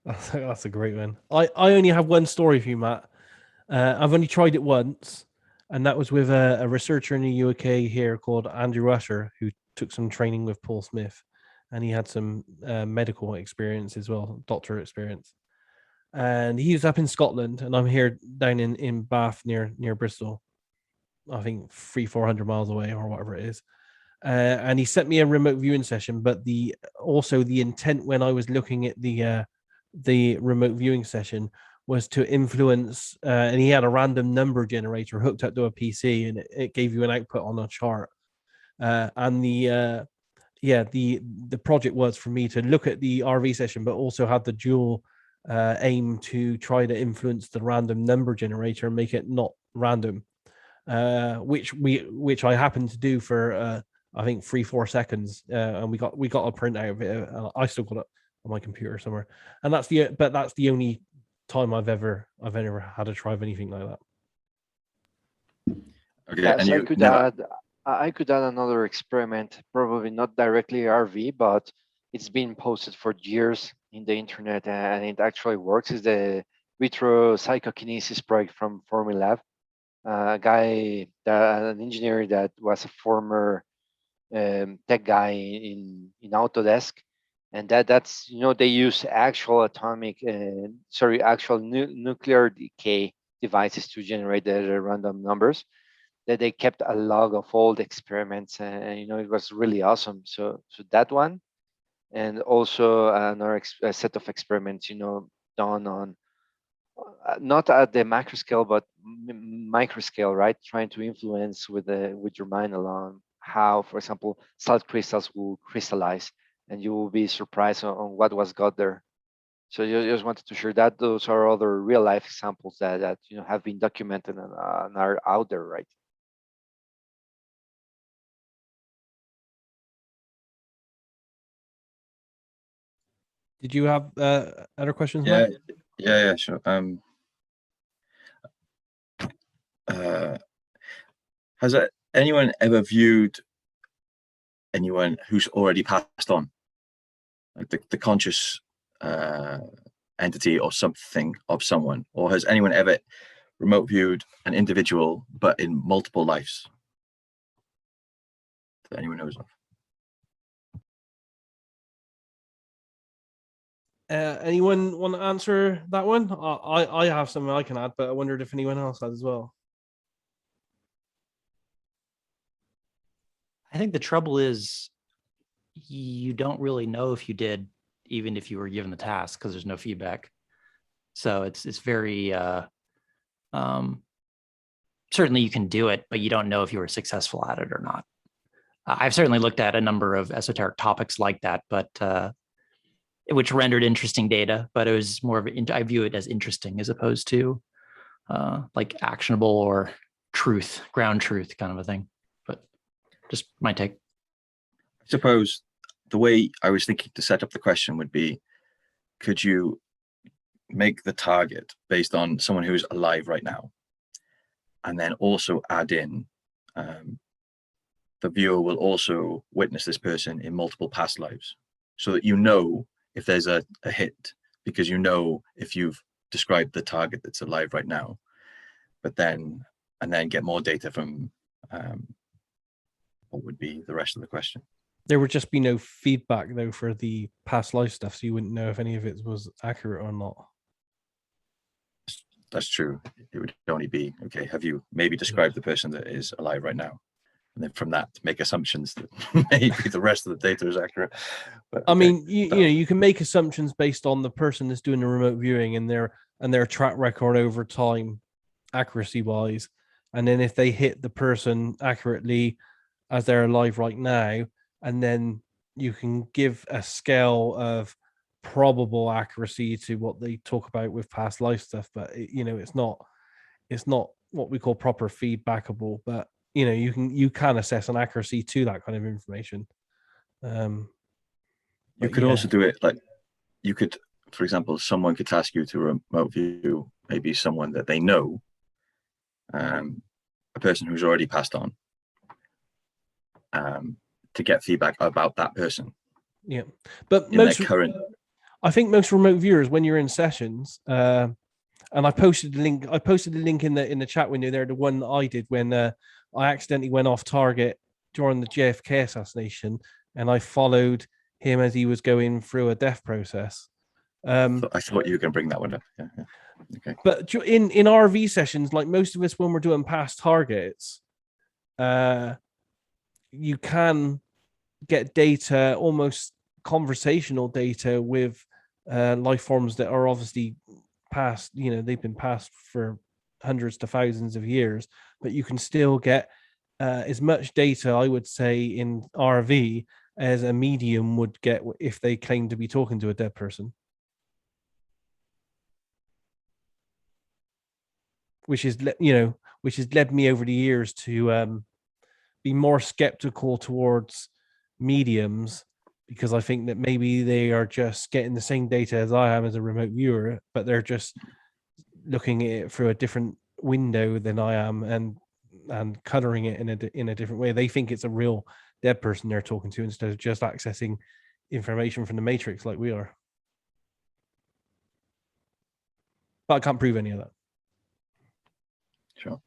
That's a great one. I only have one story for you, Matt. I've only tried it once, and that was with a researcher in the UK here called Andrew Usher, who took some training with Paul Smith, and he had some medical experience as well, doctor experience. And he was up in Scotland, and I'm here down in Bath near Bristol, I think 300-400 miles away or whatever it is. And he sent me a remote viewing session, but also the intent when I was looking at the remote viewing session was to influence, and he had a random number generator hooked up to a PC, and it gave you an output on a chart. And the project was for me to look at the RV session, but also have the dual aim to try to influence the random number generator and make it not random, which I happened to do for I think 3-4 seconds, and we got a printout of it. I still got it on my computer somewhere, and that's the only time I've ever had to try anything like that. Okay, Yeah, and so you I could add another experiment, probably not directly RV, but it's been posted for years in the internet, and it actually works. Is the retro-psychokinesis project from Formulab. A guy, an engineer that was a former tech guy in Autodesk, and that's they use actual nuclear decay devices to generate the random numbers. That they kept a log of all the experiments, and it was really awesome. So that one, and also another set of experiments, done on not at the macro scale but micro scale, right? Trying to influence with your mind along how, for example, salt crystals will crystallize, and you will be surprised on what was got there. So you just wanted to share that those are other real life examples that have been documented and are out there, right? Did you have other questions, Matt? Yeah, sure. Has anyone ever viewed anyone who's already passed on, like the conscious entity or something of someone, or has anyone ever remote viewed an individual but in multiple lives that anyone knows of? Anyone want to answer that one? I have something I can add, but I wondered if anyone else had as well. I think the trouble is you don't really know if you did, even if you were given the task, because there's no feedback. So it's very certainly you can do it, but you don't know if you were successful at it or not. I've certainly looked at a number of esoteric topics like that, but which rendered interesting data, but it was more of I view it as interesting as opposed to like actionable or ground truth kind of a thing. But just my take. I suppose the way I was thinking to set up the question would be, could you make the target based on someone who's alive right now, and then also add in the viewer will also witness this person in multiple past lives, so that if there's a hit, because if you've described the target that's alive right now, and then get more data from what would be the rest of the question. There would just be no feedback though for the past life stuff, so you wouldn't know if any of it was accurate or not. That's true. It would only be, okay, have you maybe described the person that is alive right now? And then from that, make assumptions that maybe the rest of the data is accurate. But, okay. I mean, you can make assumptions based on the person that's doing the remote viewing and their track record over time, accuracy wise. And then if they hit the person accurately as they're alive right now, and then you can give a scale of probable accuracy to what they talk about with past life stuff. But it's not what we call proper feedbackable, but you can assess an accuracy to that kind of information. You could also do it like you could for example, someone could task you to remote view maybe someone that they know, a person who's already passed on, to get feedback about that person. Yeah, but in most their current. I think most remote viewers, when you're in sessions, and I posted the link. I posted the link in the chat window there. The one that I did when I accidentally went off target during the JFK assassination, and I followed him as he was going through a death process. I thought you were going to bring that one up. Yeah. Okay. But in RV sessions, like most of us, when we're doing past targets, you can get data, almost conversational data, with life forms that are obviously past. They've been past for hundreds to thousands of years, but you can still get as much data, I would say, in RV as a medium would get if they claim to be talking to a dead person. Which has led me over the years to be more skeptical towards mediums, because I think that maybe they are just getting the same data as I am as a remote viewer, but they're just looking at it through a different window than I am, and coloring it in a different way. They think it's a real dead person they're talking to, instead of just accessing information from the matrix like we are. But I can't prove any of that. Sure.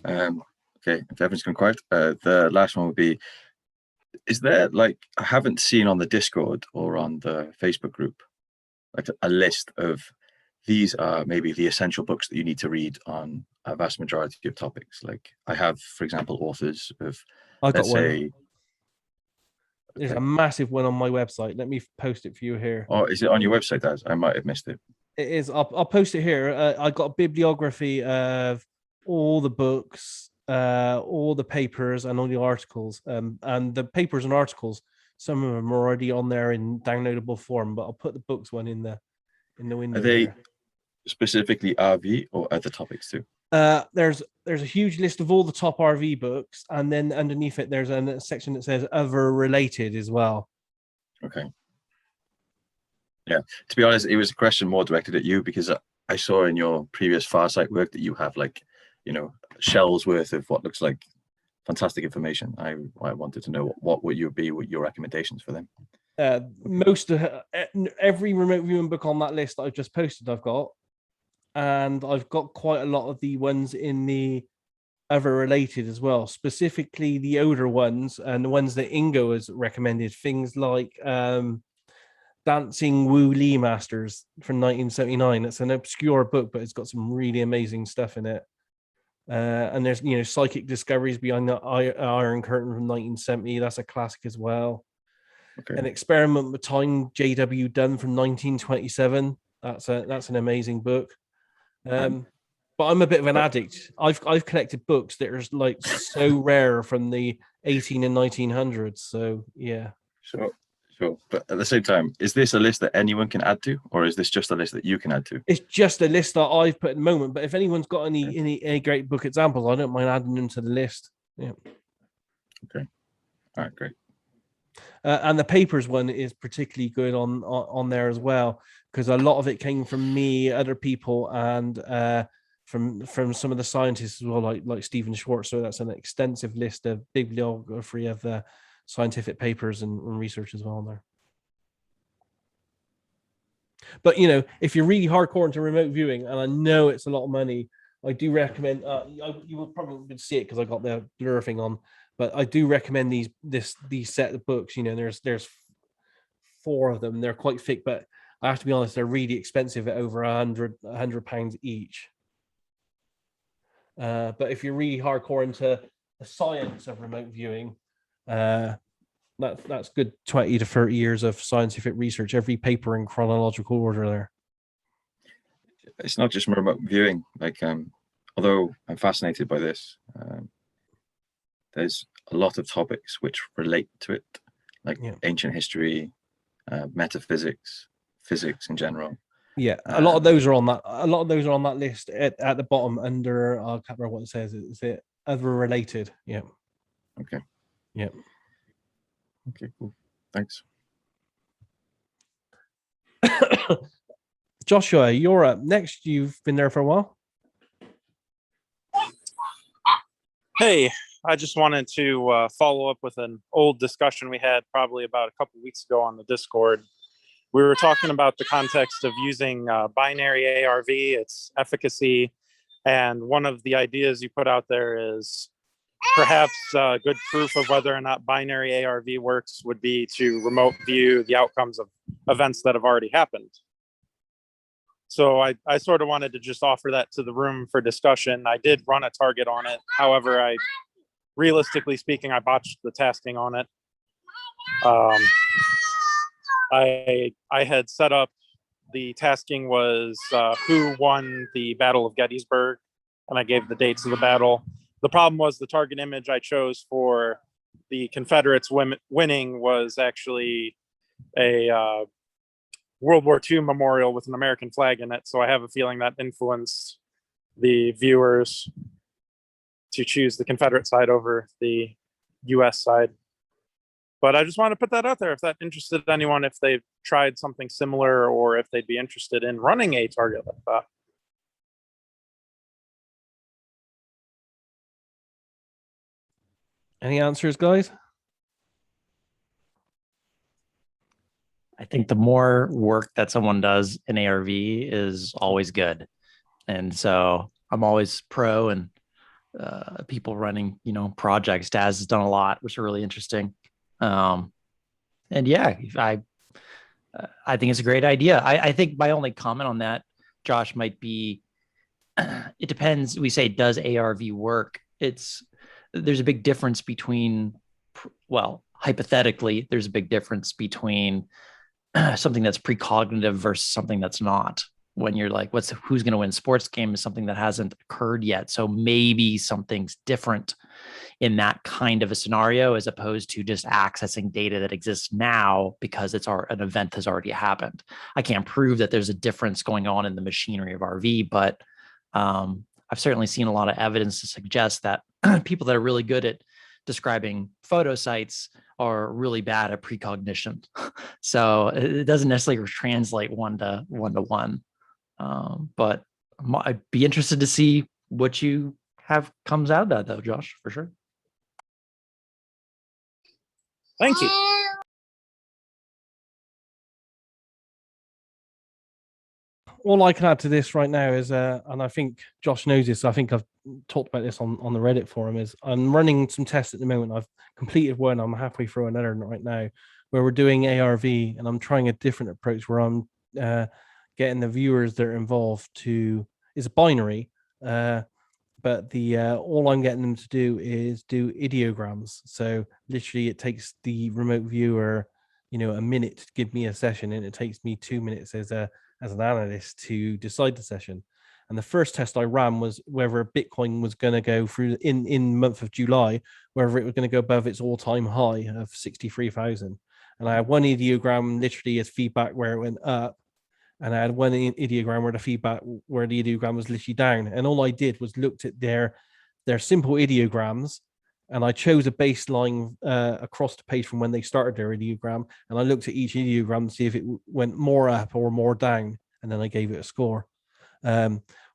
Okay, if everyone's gone quiet, the last one would be, is there, like, I haven't seen on the Discord or on the Facebook group, like a list of these are maybe the essential books that you need to read on a vast majority of topics. Like I have, for example, authors of, I've got let's say, there's okay. a massive one on my website. Let me post it for you here. Oh, is it on your website, Daz? I might have missed it. It is. I'll post it here. I got a bibliography of all the books, all the papers, and all the articles. And the papers and articles, some of them are already on there in downloadable form, but I'll put the books one in the window. Are they here. Specifically RV or other topics too? There's a huge list of all the top RV books, and then underneath it there's a section that says other related as well. Okay. Yeah, to be honest, it was a question more directed at you, because I saw in your previous Farsight work that you have, like, shells worth of what looks like fantastic information. I wanted to know what would your recommendations for them? Most of every remote viewing book on that list that I've just posted, I've got, and I've got quite a lot of the ones in the other related as well, specifically the older ones and the ones that Ingo has recommended, things like Dancing Wu Li Masters from 1979. It's an obscure book, but it's got some really amazing stuff in it. And there's Psychic Discoveries Behind the Iron Curtain from 1970. That's a classic as well. Okay. An Experiment with Time, J.W. Dunn from 1927. That's an amazing book. But I'm a bit of an addict. I've collected books that are like so rare from the 18 and 1900s. So yeah. Sure. But at the same time, is this a list that anyone can add to, or is this just a list that you can add to? It's just a list that I've put at the moment. But if anyone's got any great book examples, I don't mind adding them to the list. Yeah. Okay. All right. Great. And the papers one is particularly good on there as well, because a lot of it came from me, other people, and from some of the scientists as well, like Stephen Schwartz. So that's an extensive list of bibliography of scientific papers and research as well on there. But if you're really hardcore into remote viewing, and I know it's a lot of money, I do recommend. You will probably see it because I got the blur thing on. But I do recommend these set of books. There's 4 of them. They're quite thick, but I have to be honest, they're really expensive at over £100 each. But if you're really hardcore into the science of remote viewing, that's good 20 to 30 years of scientific research, every paper in chronological order there. It's not just remote viewing. Like, although I'm fascinated by this, there's a lot of topics which relate to it, like ancient history, metaphysics, physics in general. Yeah, a lot of those are on that. A lot of those are on that list at the bottom under. I can't remember what it says. Is it other related? Yeah. Okay. Yeah. Okay. Cool. Thanks. Joshua, you're up next. You've been there for a while. Hey, I just wanted to follow up with an old discussion we had probably about a couple weeks ago on the Discord. We were talking about the context of using binary ARV, its efficacy, and one of the ideas you put out there is perhaps good proof of whether or not binary ARV works would be to remote view the outcomes of events that have already happened. So I sort of wanted to just offer that to the room for discussion. I did run a target on it. However, realistically speaking, I botched the tasking on it. I had set up, the tasking was who won the Battle of Gettysburg, and I gave the dates of the battle. The problem was the target image I chose for the Confederates winning was actually a World War II memorial with an American flag in it. So I have a feeling that influenced the viewers to choose the Confederate side over the US side. But I just want to put that out there if that interested anyone, if they've tried something similar or if they'd be interested in running a target like that. Any answers, guys? I think the more work that someone does in ARV is always good. And so I'm always pro and people running, projects. Daz has done a lot, which are really interesting. And yeah, I think it's a great idea. I think my only comment on that, Josh, might be, it depends. We say, does ARV work? There's a big difference between, well, hypothetically, there's a big difference between something that's precognitive versus something that's not. When you're like, who's going to win sports game is something that hasn't occurred yet. So maybe something's different in that kind of a scenario as opposed to just accessing data that exists now because an event has already happened. I can't prove that there's a difference going on in the machinery of RV, but I've certainly seen a lot of evidence to suggest that people that are really good at describing photo sites are really bad at precognition. So it doesn't necessarily translate one to one. But I'd be interested to see what you have comes out of that, though, Josh, for sure. Thank you. All I can add to this right now is, and I think Josh knows this, I think I've talked about this on the Reddit forum, is I'm running some tests at the moment. I've completed one, I'm halfway through another right now, where we're doing ARV, and I'm trying a different approach where I'm getting the viewers that are involved to, it's a binary, but all I'm getting them to do is do ideograms. So literally it takes the remote viewer, a minute to give me a session, and it takes me 2 minutes as an analyst to decide the session. And the first test I ran was whether Bitcoin was going to go through in the month of July, whether it was going to go above its all-time high of 63,000. And I had one ideogram literally as feedback where it went up, and I had one ideogram where the ideogram was literally down. And all I did was looked at their simple ideograms, and I chose a baseline across the page from when they started their ideogram, and I looked at each ideogram to see if it went more up or more down, and then I gave it a score.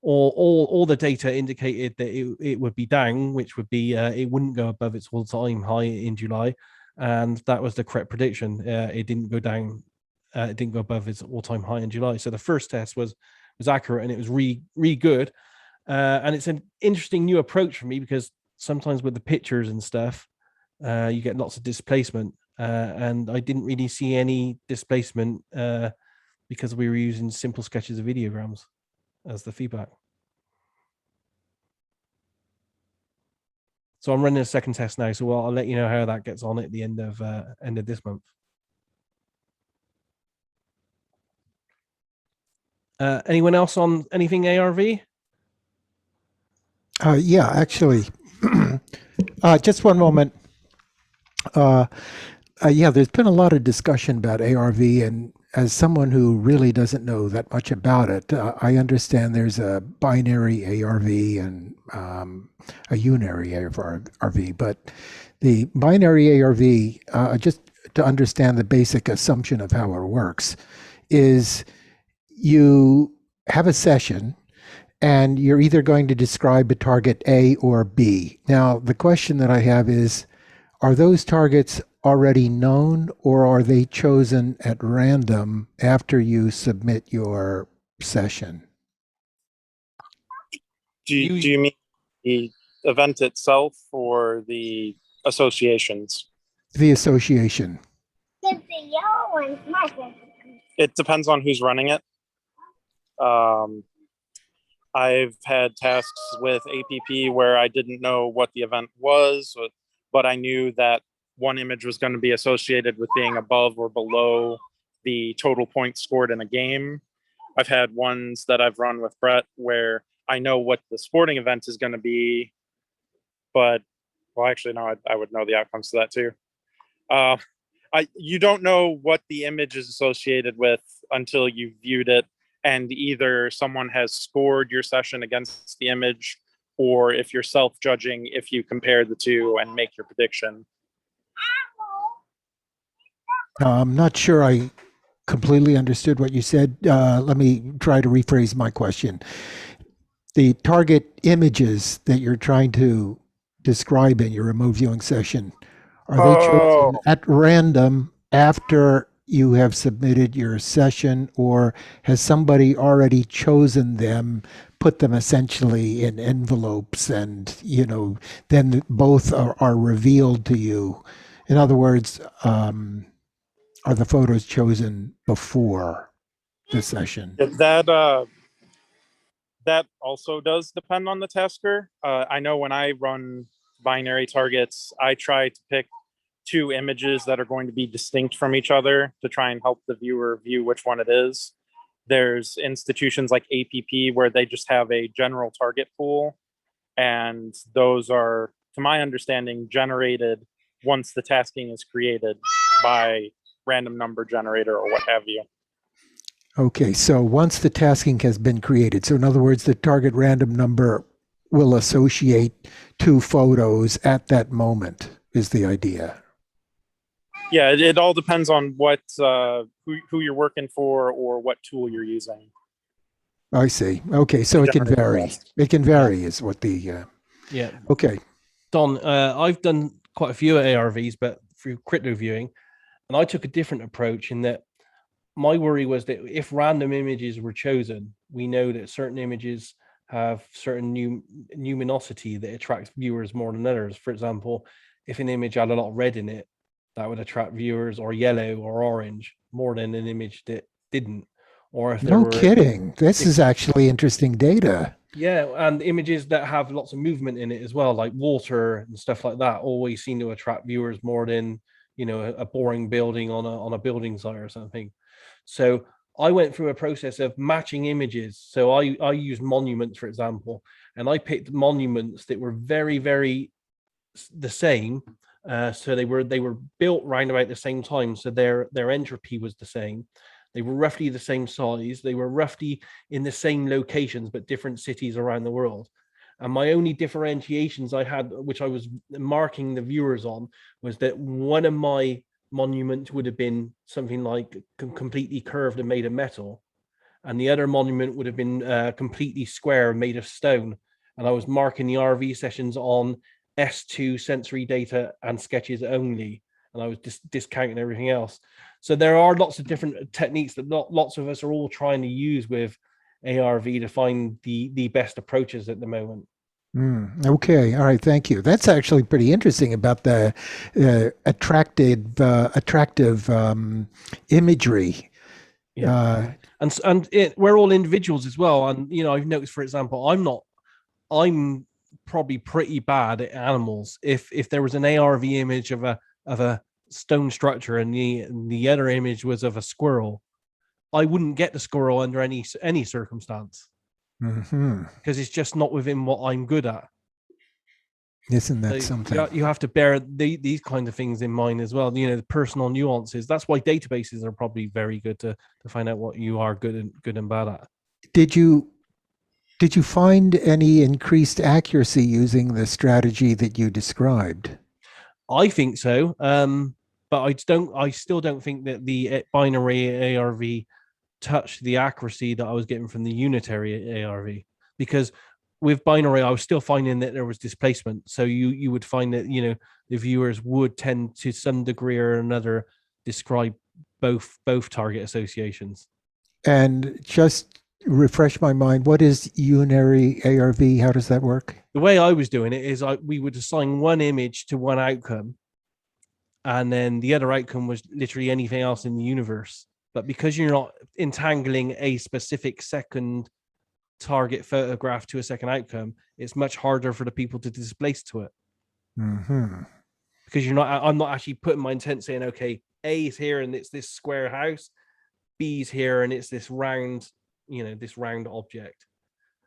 All the data indicated that it would be down, which would be it wouldn't go above its all-time high in July, and that was the correct prediction. It didn't go down. It didn't go above its all-time high in July. So the first test was accurate, and it was really good. And it's an interesting new approach for me because sometimes with the pictures and stuff, you get lots of displacement, and I didn't really see any displacement because we were using simple sketches of ideograms as the feedback. So I'm running a second test now, so I'll let you know how that gets on at the end of this month. Anyone else on anything ARV? Yeah, actually, just one moment. Yeah, there's been a lot of discussion about ARV, and as someone who really doesn't know that much about it, I understand there's a binary ARV and a unary ARV, but the binary ARV, just to understand the basic assumption of how it works, is you have a session and you're either going to describe a target A or B. Now, the question that I have is, are those targets already known, or are they chosen at random after you submit your session? Do you mean the event itself or the associations? The association. It depends on who's running it. I've had tasks with APP where I didn't know what the event was, but I knew that one image was going to be associated with being above or below the total points scored in a game. I've had ones that I've run with Brett where I know what the sporting event is going to be, but, well, actually, no, I would know the outcomes to that too. You don't know what the image is associated with until you've viewed it, and either someone has scored your session against the image, or if you're self-judging, if you compare the two and make your prediction. I'm not sure I completely understood what you said. Let me try to rephrase my question. The target images that you're trying to describe in your remote viewing session, are they chosen at random after you have submitted your session, or has somebody already chosen them, put them essentially in envelopes, and then both are revealed to you? In other words, are the photos chosen before the session? That also does depend on the tasker. I know when I run binary targets, I try to pick two images that are going to be distinct from each other to try and help the viewer view which one it is. There's institutions like APP where they just have a general target pool, and those are, to my understanding, generated once the tasking is created by random number generator or what have you. Okay, so once the tasking has been created, so in other words, the target random number will associate two photos at that moment, is the idea. Yeah, it all depends on what who you're working for or what tool you're using. I see. Okay, so it can vary. It can vary, is what the yeah. Okay. Don, I've done quite a few ARVs, but through crypto viewing, and I took a different approach in that my worry was that if random images were chosen, we know that certain images have certain luminosity that attracts viewers more than others. For example, if an image had a lot of red in it, that would attract viewers, or yellow or orange, more than an image that didn't. Or if there No were kidding. This is actually interesting data. Yeah, and images that have lots of movement in it as well, like water and stuff like that, always seem to attract viewers more than a boring building on a building site or something. So I went through a process of matching images. So I used monuments, for example, and I picked monuments that were very, very the same. So they were built round about the same time. So their entropy was the same. They were roughly the same size. They were roughly in the same locations, but different cities around the world. And my only differentiations I had, which I was marking the viewers on, was that one of my monuments would have been something like completely curved and made of metal, and the other monument would have been completely square and made of stone. And I was marking the RV sessions on S2 sensory data and sketches only, and I was discounting everything else. So there are lots of different techniques that lots of us are all trying to use with ARV to find the best approaches at the moment. Okay. All right. Thank you. That's actually pretty interesting about the attractive imagery. Yeah. We're all individuals as well. And, I've noticed, for example, I'm probably pretty bad at animals. If there was an ARV image of a stone structure and the other image was of a squirrel, I wouldn't get the squirrel under any circumstance. Because it's just not within what I'm good at. Isn't that something? You have to bear these kind of things in mind as well. The personal nuances. That's why databases are probably very good to find out what you are good and bad at. Did you find any increased accuracy using the strategy that you described? I think so, but I still don't think that the binary ARV touch the accuracy that I was getting from the unitary ARV, because with binary, I was still finding that there was displacement. So you would find that, you know, the viewers would tend to some degree or another describe both target associations. And just refresh my mind, what is unary ARV? How does that work? The way I was doing it is we would assign one image to one outcome, and then the other outcome was literally anything else in the universe. But because you're not entangling a specific second target photograph to a second outcome, it's much harder for the people to displace to it. Mm-hmm. Because I'm not actually putting my intent saying, okay, A is here and it's this square house, B's here and it's this round, you know, this round object.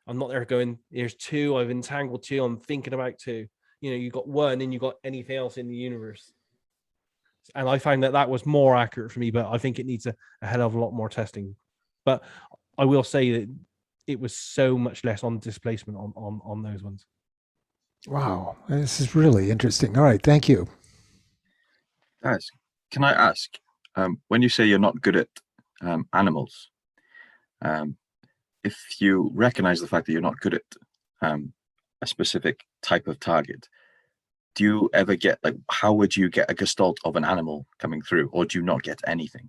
I'm not there going, there's two, I've entangled two, I'm thinking about two. You know, you got one and you got anything else in the universe. And I found that was more accurate for me, but I think it needs a hell of a lot more testing. But I will say that it was so much less on displacement on those ones. Wow, this is really interesting. All right, thank you. Guys, can I ask, when you say you're not good at animals, if you recognize the fact that you're not good at a specific type of target, do you ever get, like, how would you get a gestalt of an animal coming through, or do you not get anything?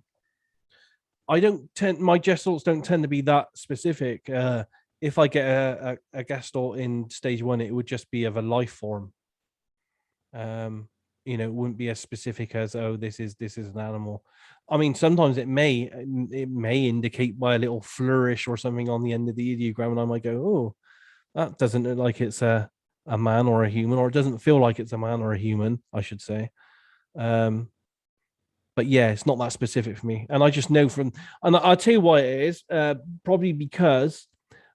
My gestalts don't tend to be that specific. If I get a gestalt in stage 1, it would just be of a life form. You know, it wouldn't be as specific as, oh, this is an animal. I mean, sometimes it may indicate by a little flourish or something on the end of the ideogram, and I might go, oh, that doesn't look like it's a man or a human, or it doesn't feel like it's a man or a human, I should say. But yeah, it's not that specific for me. And I just know and I'll tell you why it is, probably because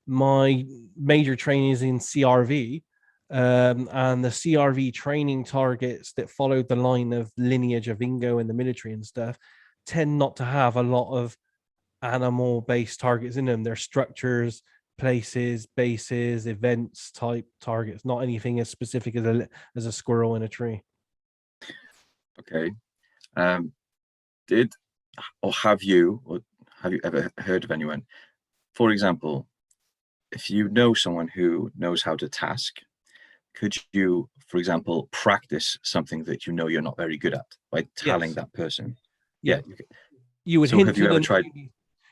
my major training is in CRV, and the CRV training targets that followed the line of lineage of Ingo in the military and stuff tend not to have a lot of animal-based targets in them. They're structures, places, bases, events type targets, not anything as specific as a squirrel in a tree. Okay. Have you ever heard of anyone, for example, if you know someone who knows how to task, could you, for example, practice something that you know you're not very good at by telling that person? Yeah. You would hint have you ever tried?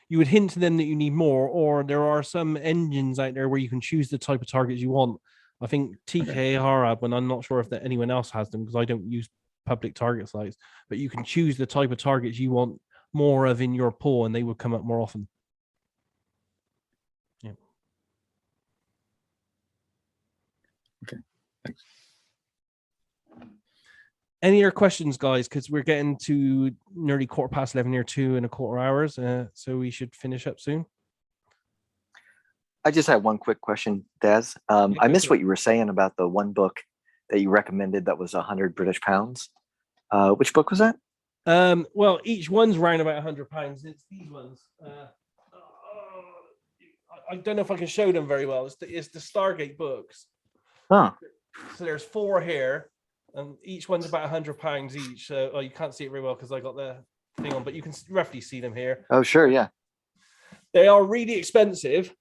You would hint to them that you need more, or there are some engines out there where you can choose the type of targets you want. I think TK Harab, and I'm not sure if anyone else has them because I don't use public target sites, but you can choose the type of targets you want more of in your pool and they would come up more often. Yeah. Okay, thanks. Any other questions, guys? Because we're getting to nearly 11:15 here, 2.25 hours, so we should finish up soon. I just had one quick question, Daz. I missed what you were saying about the one book that you recommended that was 100 British pounds. Which book was that? Well, each one's around about 100 pounds. It's these ones. I don't know if I can show them very well. It's the Stargate books. Huh. So there's 4 here, and each one's about 100 pounds each. So you can't see it very well because I got the thing on, but you can roughly see them here. Oh, sure, yeah. They are really expensive,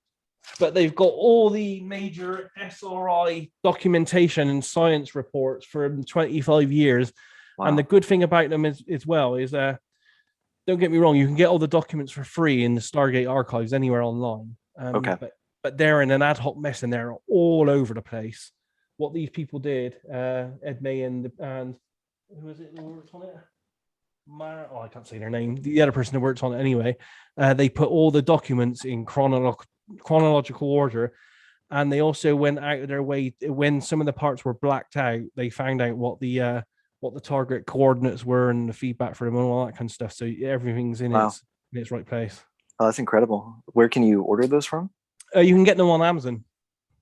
but they've got all the major SRI documentation and science reports for 25 years. Wow. And the good thing about them is don't get me wrong, you can get all the documents for free in the Stargate archives anywhere online. Okay. But they're in an ad hoc mess and they're all over the place. What these people did, Ed May and who was it that worked on it? I can't say their name. The other person who worked on it anyway. They put all the documents in chronological order, and they also went out of their way when some of the parts were blacked out. They found out what the target coordinates were and the feedback for them and all that kind of stuff. So everything's in its right place. Oh, that's incredible. Where can you order those from? You can get them on Amazon.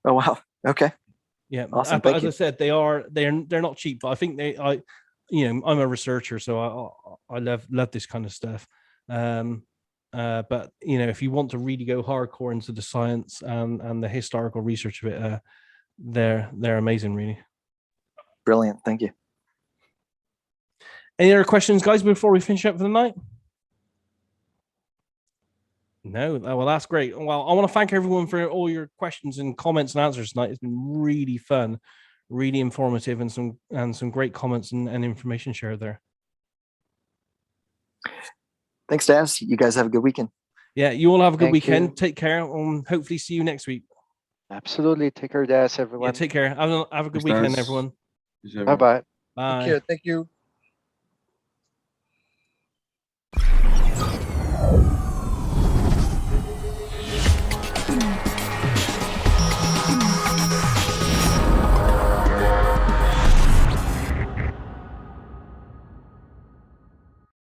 Oh wow. Okay. Yeah. Awesome. But as I said, they're not cheap, but I think I'm a researcher, so I love this kind of stuff. But if you want to really go hardcore into the science and the historical research of it, they're amazing, really. Brilliant. Thank you. Any other questions, guys, before we finish up for the night? No, well, that's great. Well, I want to thank everyone for all your questions and comments and answers tonight. It's been really fun, really informative, and some great comments and information shared there. Thanks, Daz. You guys have a good weekend. Yeah, you all have a good Thank weekend. you. Take care, and hopefully see you next week. Absolutely. Take care, Daz, everyone. Yeah, take care. Have a good Thanks, weekend, Daz. everyone. Cheers, everyone. Bye-bye. Bye. Take care. Thank you.